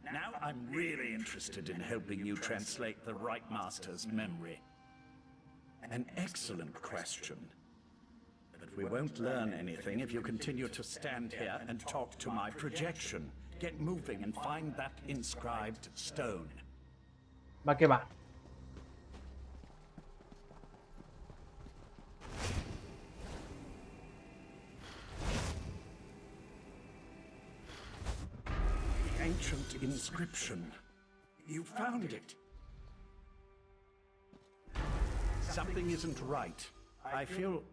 Now I'm really interested in helping you translate the Rite Master's memory. An excellent question. But we won't learn anything if you continue to stand here and talk to my projection. Get moving and find that inscribed stone. Va que va. Ancient inscription. You found it. Something isn't right. I feel...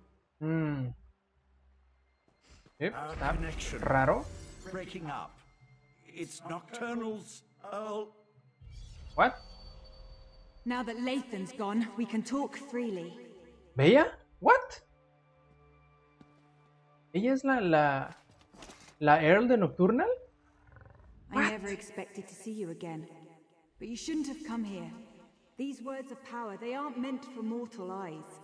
Está raro. Breaking up. It's Nocturnal's Earl... What? Now that Leythen's gone, we can talk freely. ¿Bella? What? ¿Ella es la Earl de Nocturnal? I never expected to see you again. But you shouldn't have come here. These words of power, they aren't meant for mortal eyes.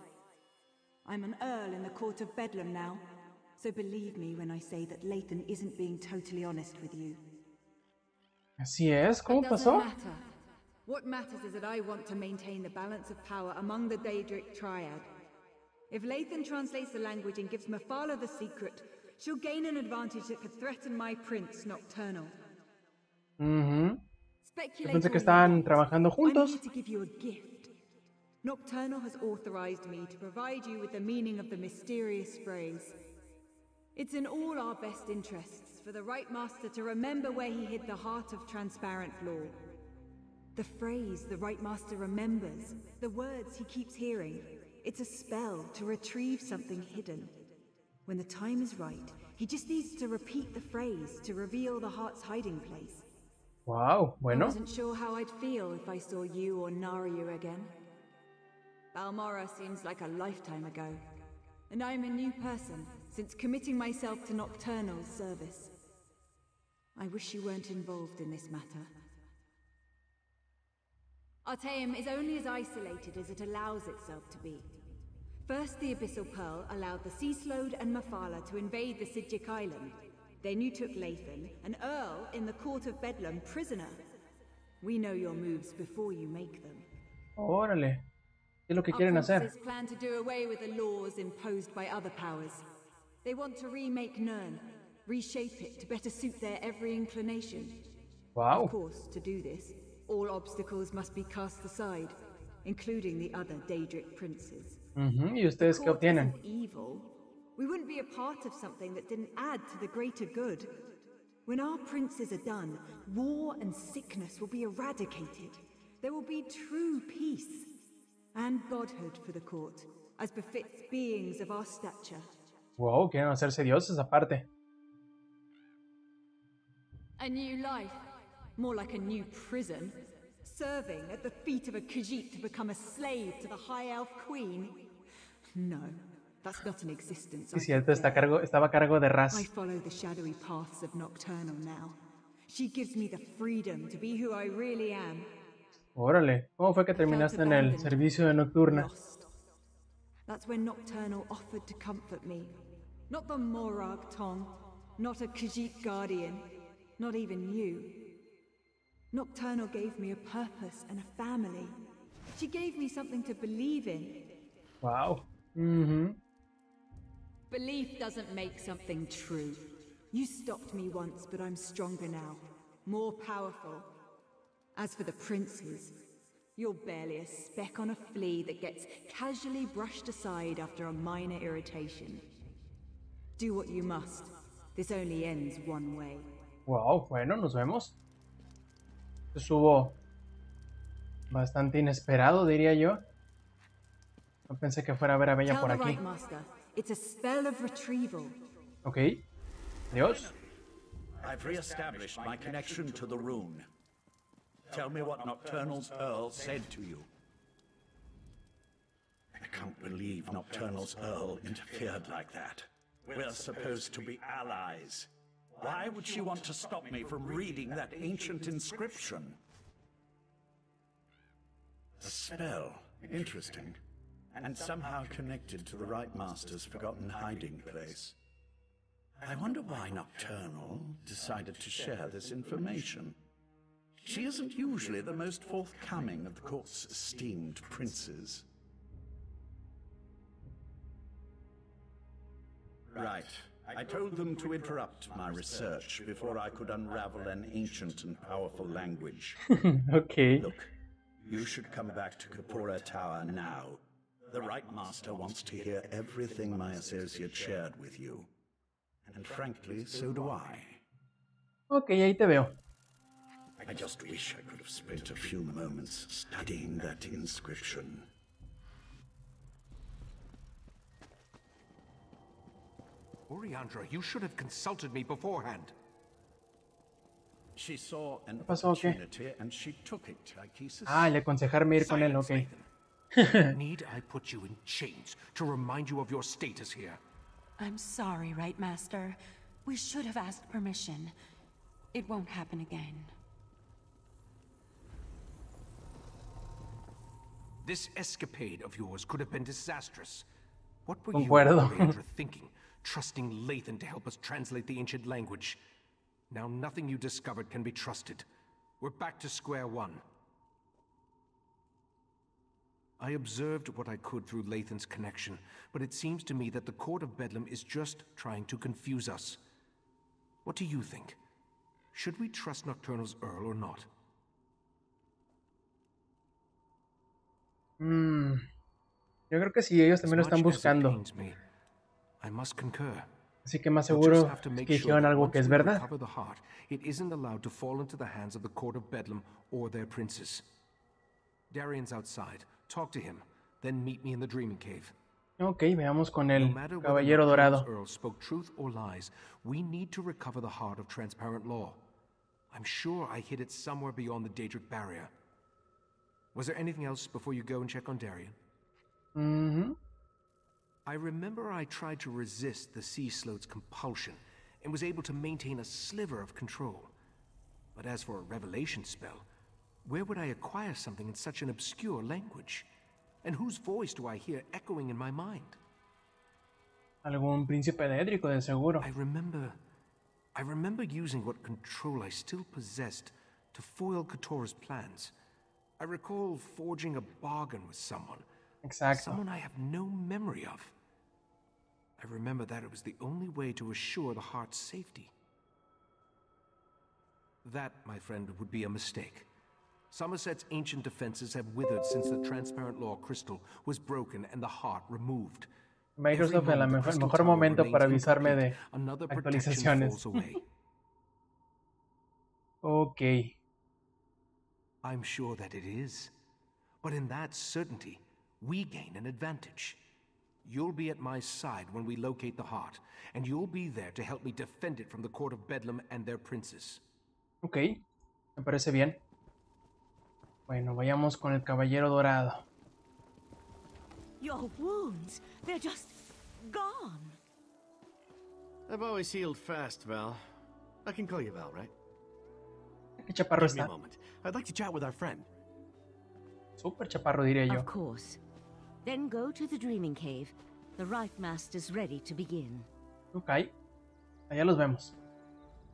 I'm an Earl in the Court of Bedlam now. So believe me when I say that Leythen isn't being totally honest with you. Así es, ¿cómo pasó? Matter. What matters is that I want to maintain the balance of power among the Daedric Triad. If Leythen translates the language and gives Mathala the secret, she'll gain an advantage that could threaten my prince, Nocturnal. Yo pensé que estaban trabajando juntos. I'm here to give you a gift. Nocturnal has authorized me to provide you with the meaning of the mysterious phrase. It's in all our best interests for the Right Master to remember where he hid the heart of transparent law. The phrase the Right Master remembers, the words he keeps hearing, it's a spell to retrieve something hidden. When the time is right, he just needs to repeat the phrase to reveal the heart's hiding place. Wow, bueno. I wasn't sure how I'd feel if I saw you or Naryu again. Balmora seems like a lifetime ago, and I'm a new person since committing myself to Nocturnal's service. I wish you weren't involved in this matter. Artaeum is only as isolated as it allows itself to be. First, the Abyssal Pearl allowed the Sea Slode and Mephala to invade the Sidjic Island. Then you took Leythen, an Earl in the Court of Bedlam, prisoner. We know your moves before you make them. Órale. ¿Qué es lo que quieren hacer? Our princes plan to do away with the laws imposed by other powers. They want to remake Nern, reshape it to better suit their every inclination. Wow. Of course, to do this, all obstacles must be cast aside, including the other Daedric princes. ¿Y ustedes qué obtienen? Evil. We wouldn't be a part of something that didn't add to the greater good. When our princes are done, war and sickness will be eradicated. There will be true peace and godhood for the court, as befits beings of our stature. Wow, quieren hacerse dioses aparte. A new life, more like a new prison. Serving at the feet of a Khajiit to become a slave to the High Elf Queen? No, that's not an existence. Es cierto, estaba a cargo de Raz. I follow the shadowy paths of Nocturnal now. She gives me the freedom to be who I really am. Órale, ¿cómo fue que terminaste en el servicio de Nocturna? That's when Nocturnal offered to comfort me. Not the Morag Tong, not a Khajiit guardian, not even you. Nocturnal gave me a purpose and a family. She gave me something to believe in. Wow. Belief doesn't make something true. You stopped me once, but I'm stronger now. More powerful. As for the princes, you're barely a speck on a flea that gets casually brushed aside after a minor irritation. Do what you must. This only ends one way. Wow, bueno, nos vemos. Estuvo bastante inesperado, diría yo. No pensé que fuera a ver a Bella por aquí. Ok. Adiós. I've re-established my connection to the rune. Tell me what Nocturnal's Earl said to you. I can't believe Nocturnal's Earl interfered like that. We're supposed to be allies. Why would she want to stop me from reading that ancient inscription? A spell. Interesting. And somehow connected to the Right Master's forgotten hiding place. I wonder why Nocturnal decided to share this information. She isn't usually the most forthcoming of the court's esteemed princes. Right. I told them to interrupt my research before I could unravel an ancient and powerful language. Okay. Look, you should come back to Kapora Tower now. The Right Master wants to hear everything my associate shared with you. And frankly, so do I. Ok, ahí te veo. I just wish I could have spent a few moments studying that inscription. Oriandra, you should have consulted me beforehand. She saw an pasó, opportunity and she took it, Iachesis. Ah, le aconsejarme ir con él, ok. Need I put you in chains to remind you of your status here? I'm sorry, Right Master. We should have asked permission. It won't happen again. This escapade of yours could have been disastrous. What were Concuerdo. you and Oriandra thinking? Trusting Leythen to help us translate the ancient language. Now nothing you discovered can be trusted. We're back to square one. I observed what I could through Leythen's connection, but it seems to me that the Court of Bedlam is just trying to confuse us. What do you think? Should we trust Nocturnal's Earl or not? Yo creo que sí, ellos también lo están buscando. Así que más seguro es que dijeron algo que es verdad. Ok, veamos con el caballero dorado. I'm sure I hid it somewhere beyond the Daedric barrier. Was there anything else before you go and check on Darien? I remember I tried to resist the sea sloat's compulsion and was able to maintain a sliver of control. But as for a revelation spell, where would I acquire something in such an obscure language? And whose voice do I hear echoing in my mind? Algún príncipe dédrico, de seguro. I remember using what control I still possessed to foil Katora's plans. I recall forging a bargain with someone. Exacto. Someone I have no memory of. I remember that it was the only way to assure the heart's safety. That, my friend, would be a mistake. Summerset's ancient defenses have withered since the transparent law crystal was broken and the heart removed. Microsoft en el mejor momento para avisarme de actualizaciones. Ok. I'm sure that it is. But in that certainty, we gain an advantage. You'll be at my side when we locate the heart, and you'll be there to help me defend it from the court of Bedlam and their princes. Ok, me parece bien. Bueno, vayamos con el caballero dorado. Your wounds, they're just gone. I've always healed fast, Val. I can call you Val, right? ¿Qué chaparro Give me está? a moment. I'd like to chat with our friend. Super chaparro, diré yo. Of course. Then go to the Dreaming Cave. The Rite Master's ready to begin. Ok. Allá los vemos.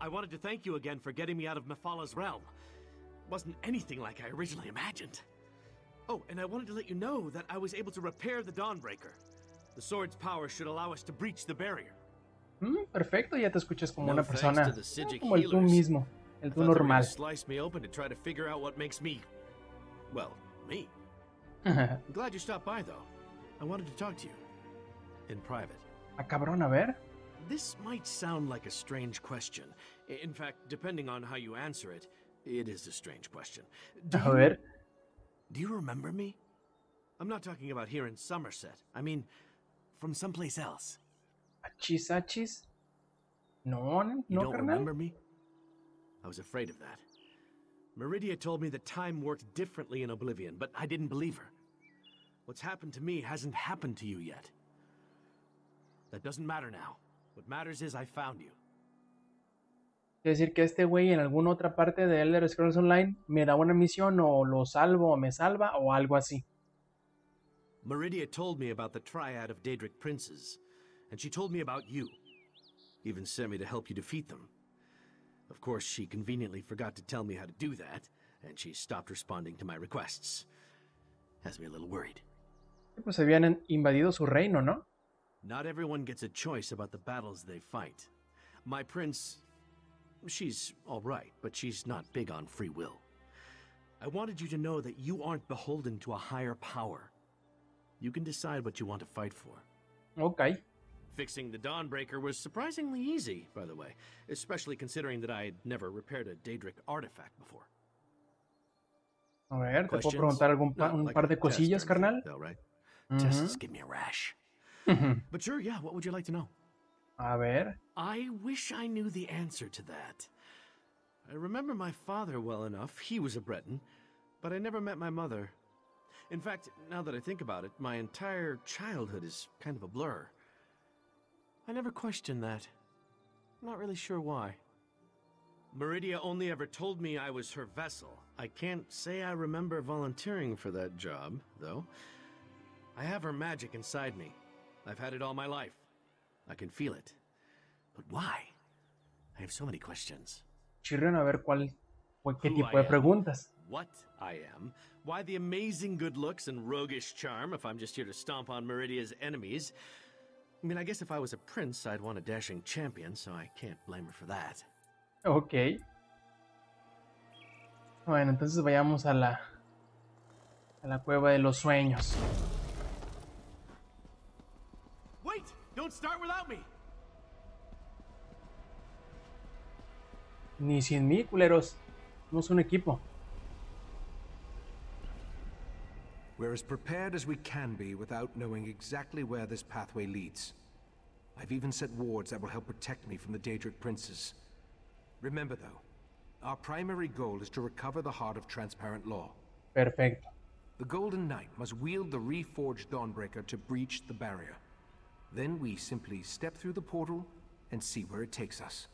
I wanted to thank you again for getting me out of Mephalah's realm. Wasn't anything like I originally imagined. Oh, and I wanted to let you know that I was able to repair the Dawnbreaker. The sword's power should allow us to breach the barrier. Perfecto, ya te escuchas como una persona, como el tú mismo, el tú normal. Slice me open to try to figure out what makes me, well, me. I'm glad you stopped by, though. I wanted to talk to you in private. Ah, cabrón, a ver. This might sound like a strange question. In fact, depending on how you answer it, it is a strange question. A ver. Do you remember me? I'm not talking about here in Summerset. I mean, from someplace else. Achis? No, You don't carnal. remember me? I was afraid of that. Meridia told me that time worked differently in Oblivion, but I didn't believe her. What's happened to me hasn't happened to you yet. That doesn't matter now. What matters is I found you. Es decir, que este güey en alguna otra parte de Elder Scrolls Online me da una misión o lo salvo o me salva o algo así. Meridia told me about the triad of Daedric princes, and she told me about you. Even sent me to help you defeat them. Of course, she conveniently forgot to tell me how to do that, and she stopped responding to my requests. Has me a little worried. Pues habían invadido su reino, ¿no? Not everyone gets a choice about the battles they fight. My prince, she's all right, but she's not big on free will. I wanted you to know that you aren't beholden to a higher power. You can decide what you want to fight for. Okay. Fixing the Dawnbreaker was surprisingly easy, by the way, especially considering that I'd never repaired a Daedric artifact before. A ver, ¿te puedo preguntar un par de cosillas, carnal? Though, right? Tests give me a rash. But sure, yeah, what would you like to know? A ver. I wish I knew the answer to that. I remember my father well enough. He was a Breton, but I never met my mother. In fact, now that I think about it, my entire childhood is kind of a blur. I never questioned that. I'm not really sure why. Meridia only ever told me I was her vessel. I can't say I remember volunteering for that job, though. I have her magic inside me. I've had it all my life. I can feel it. But why? I have so many questions. Chirrión, a ver qué tipo de preguntas. What I am, why the amazing good looks and roguish charm if I'm just here to stomp on Meridia's enemies. I mean, I guess if I was a prince, I'd want a dashing champion, so I can't blame her for that. Ok. Bueno, entonces vayamos a la A la cueva de los sueños. Wait! Don't start without me! Ni 100,000 culeros. Somos un equipo. We're as prepared as we can be without knowing exactly where this pathway leads. I've even set wards that will help protect me from the Daedric princes. Remember though, our primary goal is to recover the heart of transparent law. Perfecto. The Golden Knight must wield the reforged Dawnbreaker to breach the barrier. Then we simply step through the portal and see where it takes us.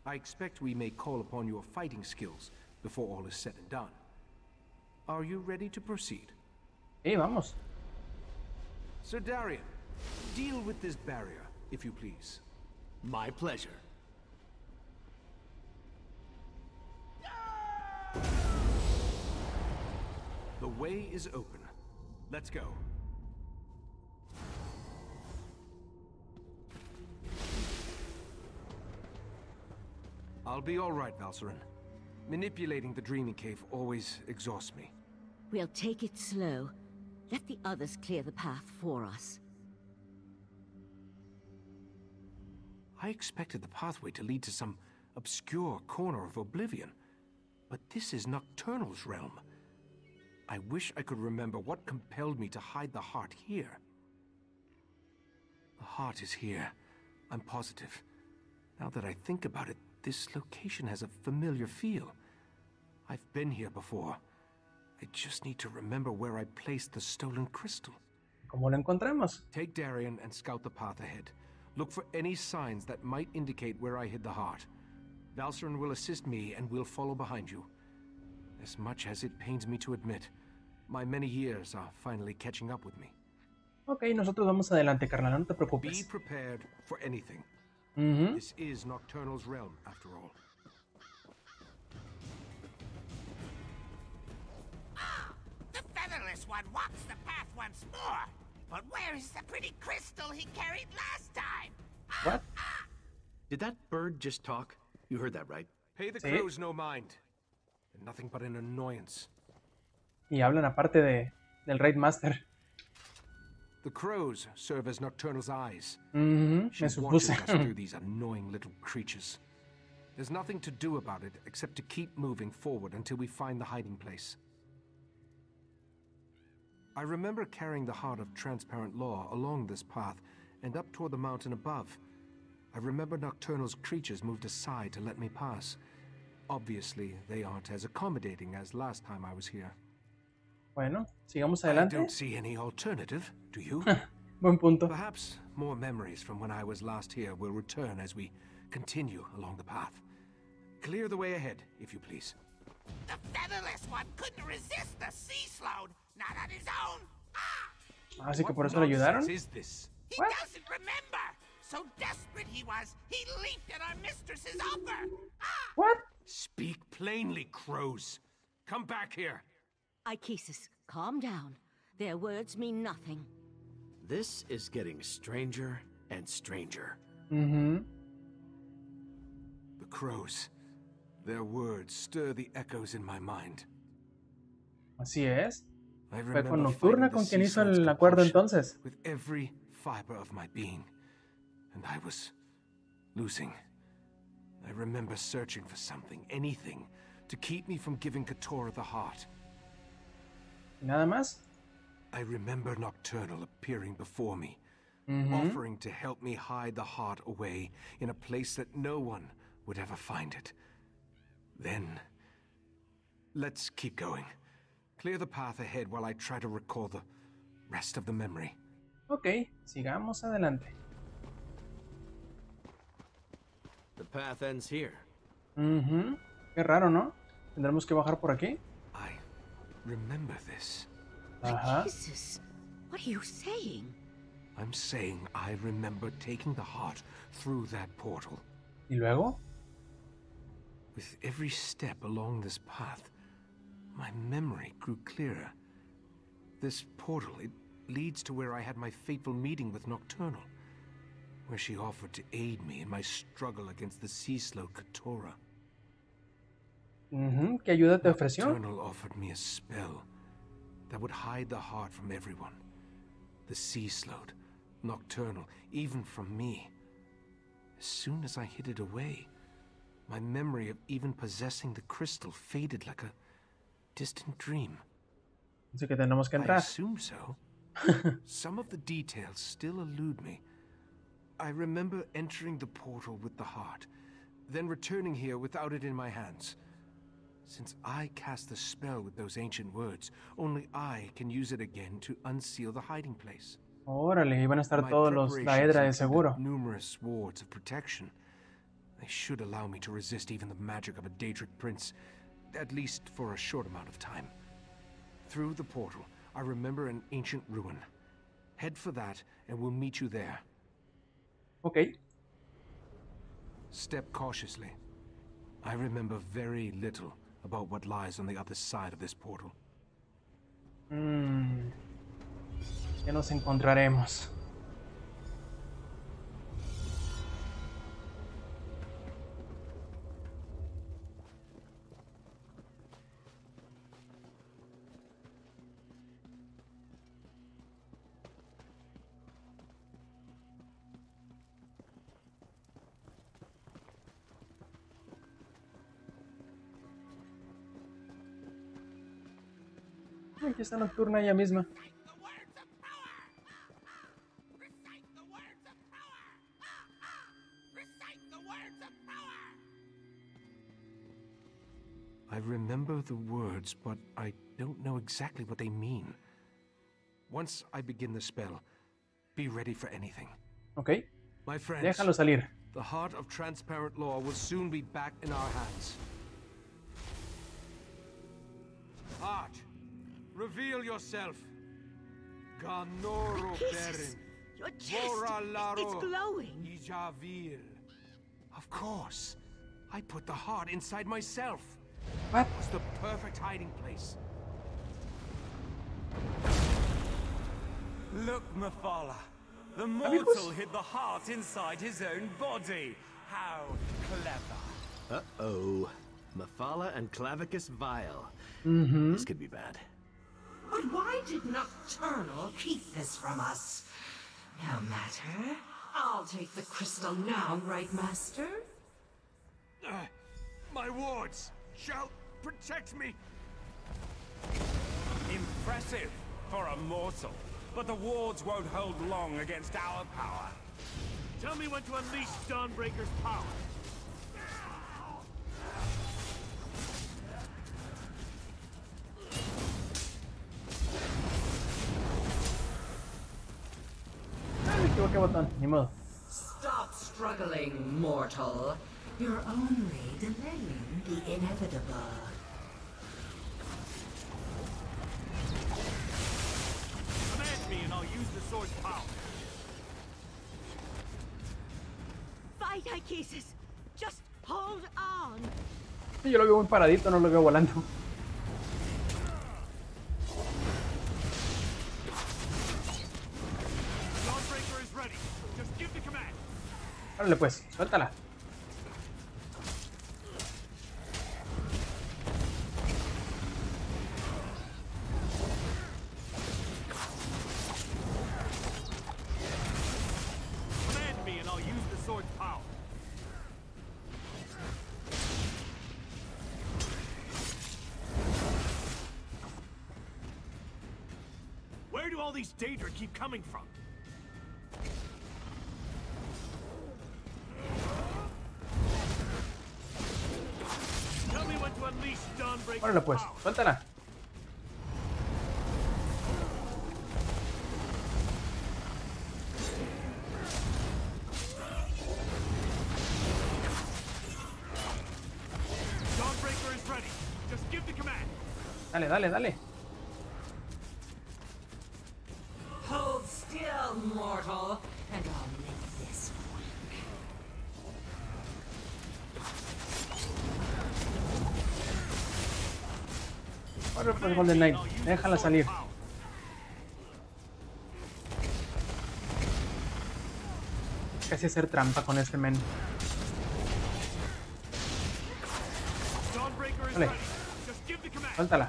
I expect we may call upon your fighting skills before all is said and done. Are you ready to proceed? Sí, vamos. Sir Darian, deal with this barrier, if you please. My pleasure. The way is open. Let's go. I'll be all right, Valcerin. Manipulating the Dreaming Cave always exhausts me. We'll take it slow. Let the others clear the path for us. I expected the pathway to lead to some obscure corner of oblivion, but this is Nocturnal's realm. I wish I could remember what compelled me to hide the heart here. The heart is here, I'm positive. Now that I think about it, this location has a familiar feel. I've been here before. I just need to remember where I placed the stolen crystal. ¿Cómo lo encontramos? Take Darian and scout the path ahead. Look for any signs that might indicate where I hid the heart. Valcerin will assist me and we'll follow behind you. As much as it pains me to admit, my many years are finally catching up with me. Ok, nosotros vamos adelante, carnal, no te Be preocupes. prepared for anything. This is Nocturnal's realm, after all. The featherless one walks the path once more. But where is the pretty crystal he carried last time? What? Did that bird just talk? You heard that, right? Pay the Sí. crows no mind. They're nothing but an annoyance. Y hablan aparte del Raid Master. The crows serve as Nocturnal's eyes. Me She supuse. watches us through these annoying little creatures. There's nothing to do about it except to keep moving forward until we find the hiding place. I remember carrying the heart of transparent law along this path and up toward the mountain above. I remember Nocturnal's creatures moved aside to let me pass. Obviously, they aren't as accommodating as last time I was here. Bueno, sigamos I adelante. don't see any alternative, do you? Buen punto. Perhaps more memories from when I was last here will return as we continue along the path. Clear the way ahead, if you please. The featherless one couldn't resist the sea slope, not on his own. Así que por eso le ayudaron. Is this? He What? doesn't remember. So desperate he was, he leaped at our mistress's offer. What? Speak plainly, crows. Come back here. Iachesis, calm down. Their words mean nothing. This is getting stranger and stranger. The crows. Their words stir the echoes in my mind. Así es. I Fue con remember Nocturna fighting con the quien sea hizo el slug's acuerdo compulsion entonces. with every fiber of my being. And I was losing. I remember searching for something, anything, to keep me from giving Keturah the heart. ¿Y nada más? I remember Nocturnal appearing before me, offering to help me hide the heart away in a place that no one would ever find it. Then, let's keep going. Clear the path ahead while I try to recall the rest of the memory. Ok, sigamos adelante. The path ends here. Qué raro, ¿no? ¿Tendremos que bajar por aquí? I remember this. Ajá. Jesus, what are you saying? I'm saying I remember taking the heart through that portal. ¿Y luego? With every step along this path, my memory grew clearer. This portal, it leads to where I had my fateful meeting with Nocturnal, where she offered to aid me in my struggle against the sea slow Keturah. ¿Qué ayuda te ofreció? Nocturnal offered me a spell, that would hide the heart from everyone. The sea slowed, nocturnal, even from me. As soon as I hid it away, my memory of even possessing the crystal faded like a distant dream. Así que tenemos que entrar. I assume so. Some of the details still elude me. I remember entering the portal with the heart, then returning here without it in my hands. Since I cast the spell with those ancient words, only I can use it again to unseal the hiding place. Órale, iban a estar todos la Edra de seguro. Numerous wards of protection. They should allow me to resist even the magic of a Daedric prince, at least for a short amount of time. Through the portal, I remember an ancient ruin. Head for that, and we'll meet you there. Okay. Step cautiously. I remember very little about what lies on the other side of this portal. Ya nos encontraremos. Aquí está Nocturna ella misma. I remember the words, but I don't know exactly what they mean. Once I begin the spell, be ready for anything. Okay. My friends, déjalo salir. The heart of transparent law will soon be back in our hands. Heart, reveal yourself. Ganoro Jesus, your chest, it's glowing. Ijavil. Of course. I put the heart inside myself. What? It was the perfect hiding place. Look, Mephala. The mortal hid the heart inside his own body. How clever. Uh-oh. Mephala and Clavicus Vile. This could be bad. But why did Nocturnal keep this from us? No matter. I'll take the crystal now, right, Master? My wards shall protect me. Impressive for a mortal. But the wards won't hold long against our power. Tell me when to unleash Dawnbreaker's power. Me equivoqué botón, ni modo. Stop struggling, mortal. You're only delaying the inevitable. Command me and I'll use the sword's power. Fight, Iachesis. Just hold on. Yo lo veo muy paradito, no lo veo volando. Dawnbreaker is ready. Just give the command. Órale pues, suéltala. Command me and I'll use the sword's power. Where do all these Daedra keep coming from? Tell me when to unleash Dawnbreaker's Órale pues, power. suéltala. Dawnbreaker is ready. Just give the command. Dale, dale, dale. Hold still, mortal, and I'll make this work. Órale pues, Golden Knight, déjala salir. Casi hacer trampa con este men. Dawnbreaker is Dale. ready. Just give the command. Suéltala.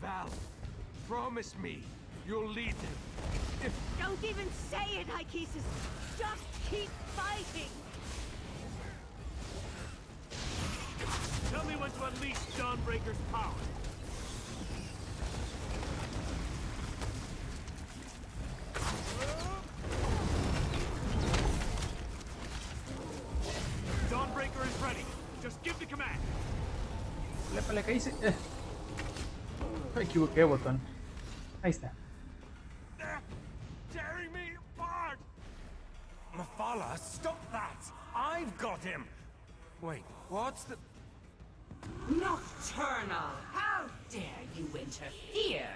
Val, promise me you'll lead them. If... Don't even say it, Iachesis. Just keep fighting. Tell me when to unleash Dawnbreaker's power. Dawnbreaker is ready. Just give the command. Le caíse. Me equivoqué, botón. Ahí está. Tearing me apart. Mafala, stop that! I've got him. Wait, what's the... Nocturnal! How dare you interfere?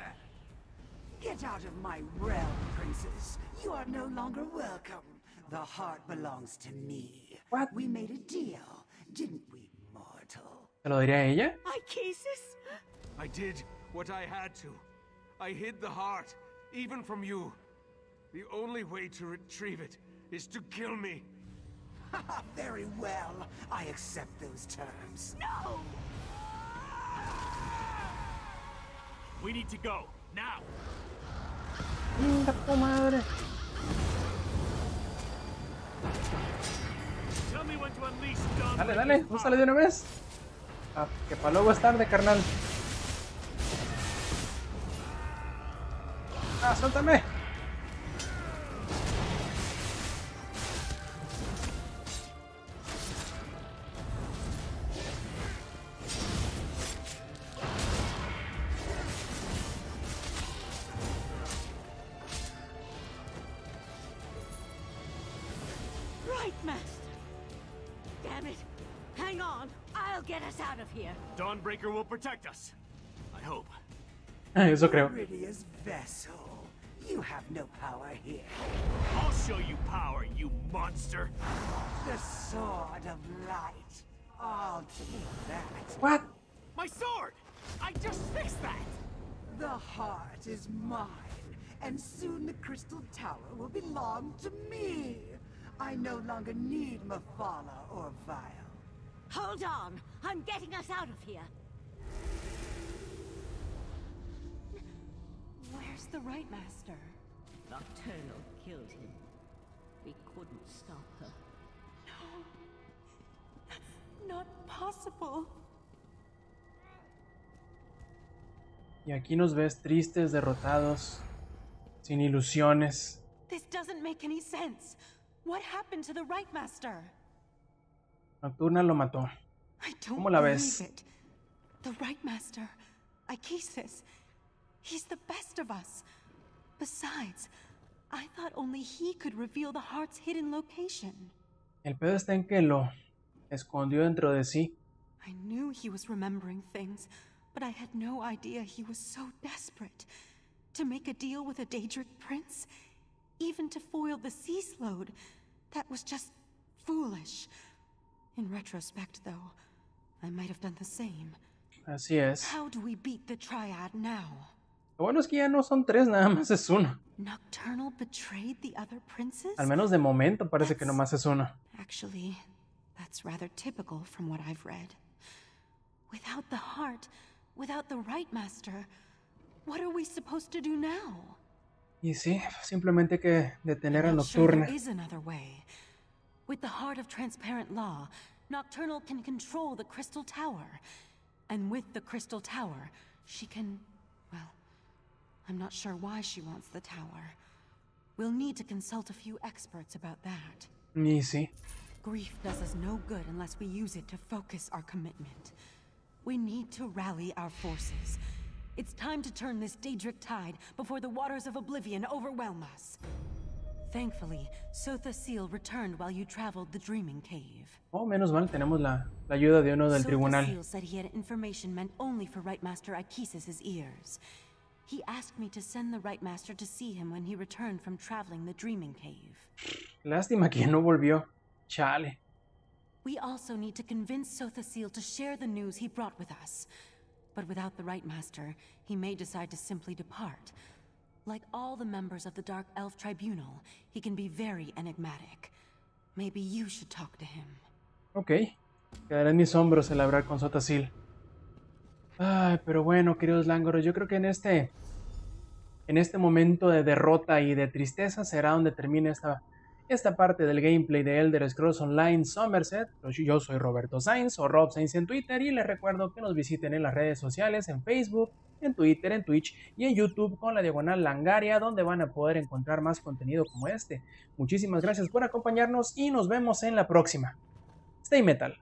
Get out of my realm, princess. You are no longer welcome. The heart belongs to me. What? We made a deal, didn't we, mortal? ¿Se lo diría a ella? Iachesis? I did what I had to. I hid the heart, even from you. The only way to retrieve it is to kill me. Very well. I accept those terms. No! We need to go, now! ¡Linda tu madre! Tell me when to unleash Dawn. Dale, dale, úsale de una vez. Ah, que para luego es tarde, carnal. ¡Ah, suéltame! Right, Master. Damn it. Hang on. I'll get us out of here. Dawnbreaker will protect us. I hope. Eso creo. Meridia's vessel. You have no power here. I'll show you power, you monster. The sword of light. I'll take that. What? My sword! I just fixed that! The heart is mine, and soon the Crystal Tower will belong to me. I no longer need Mafala or Vile. Hold on. I'm getting us out of here. Where's the Right Master? Nocturnal killed him. We couldn't stop her. No. That's not possible. Y aquí nos ves tristes, derrotados, sin ilusiones. This doesn't make any sense. What happened to the Right Master? Nocturna lo mató. I don't ¿Cómo la believe ves? it. The Right Master, Iachesis, he's the best of us. Besides, I thought only he could reveal the heart's hidden location. El pedo está en que lo escondió dentro de sí. I knew he was remembering things, but I had no idea he was so desperate. To make a deal with a Daedric prince, even to foil the sea slode, that was just foolish. In retrospect, though, I might have done the same. Así es. How do we beat the Triad now? Lo bueno es que ya no son tres, nada más es uno. Nocturnal betrayed the other princes? Al menos de momento parece que nomás es uno. Actually, that's rather typical from what I've read. Without the heart, without the Right Master, what are we supposed to do now? Y sí, simplemente hay que detener a I'm not sure Nocturna. there is another way. With the heart of transparent law, Nocturnal can control the Crystal Tower. And with the Crystal Tower, she can... well, I'm not sure why she wants the tower. We'll need to consult a few experts about that. Y sí. Grief does us no good unless we use it to focus our commitment. We need to rally our forces. It's time to turn this Daedric tide before the waters of oblivion overwhelm us. Thankfully, Sotha Seal returned while you traveled the Dreaming Cave. Oh, menos mal, tenemos la ayuda de uno del tribunal. Sotha Seal said he had information meant only for Right Master Iachesis' ears. He asked me to send the Right Master to see him when he returned from traveling the Dreaming Cave. Lástima que no volvió. Chale. We also need to convince Sotha Seal to share the news he brought with us. But without the Right Master, he may decide to simply depart. Like all the members of the Dark Elf Tribunal, he can be very enigmatic. Maybe you should talk to him. Ok. Quedará en mis hombros el hablar con Sotha Seal. Ay, pero bueno, queridos lángaros, yo creo que en este momento de derrota y de tristeza será donde termine esta parte del gameplay de Elder Scrolls Online Summerset. Yo soy Roberto Sainz o Rob Sainz en Twitter y les recuerdo que nos visiten en las redes sociales, en Facebook, en Twitter, en Twitch y en YouTube con la diagonal Langaria, donde van a poder encontrar más contenido como este. Muchísimas gracias por acompañarnos y nos vemos en la próxima. Stay Metal.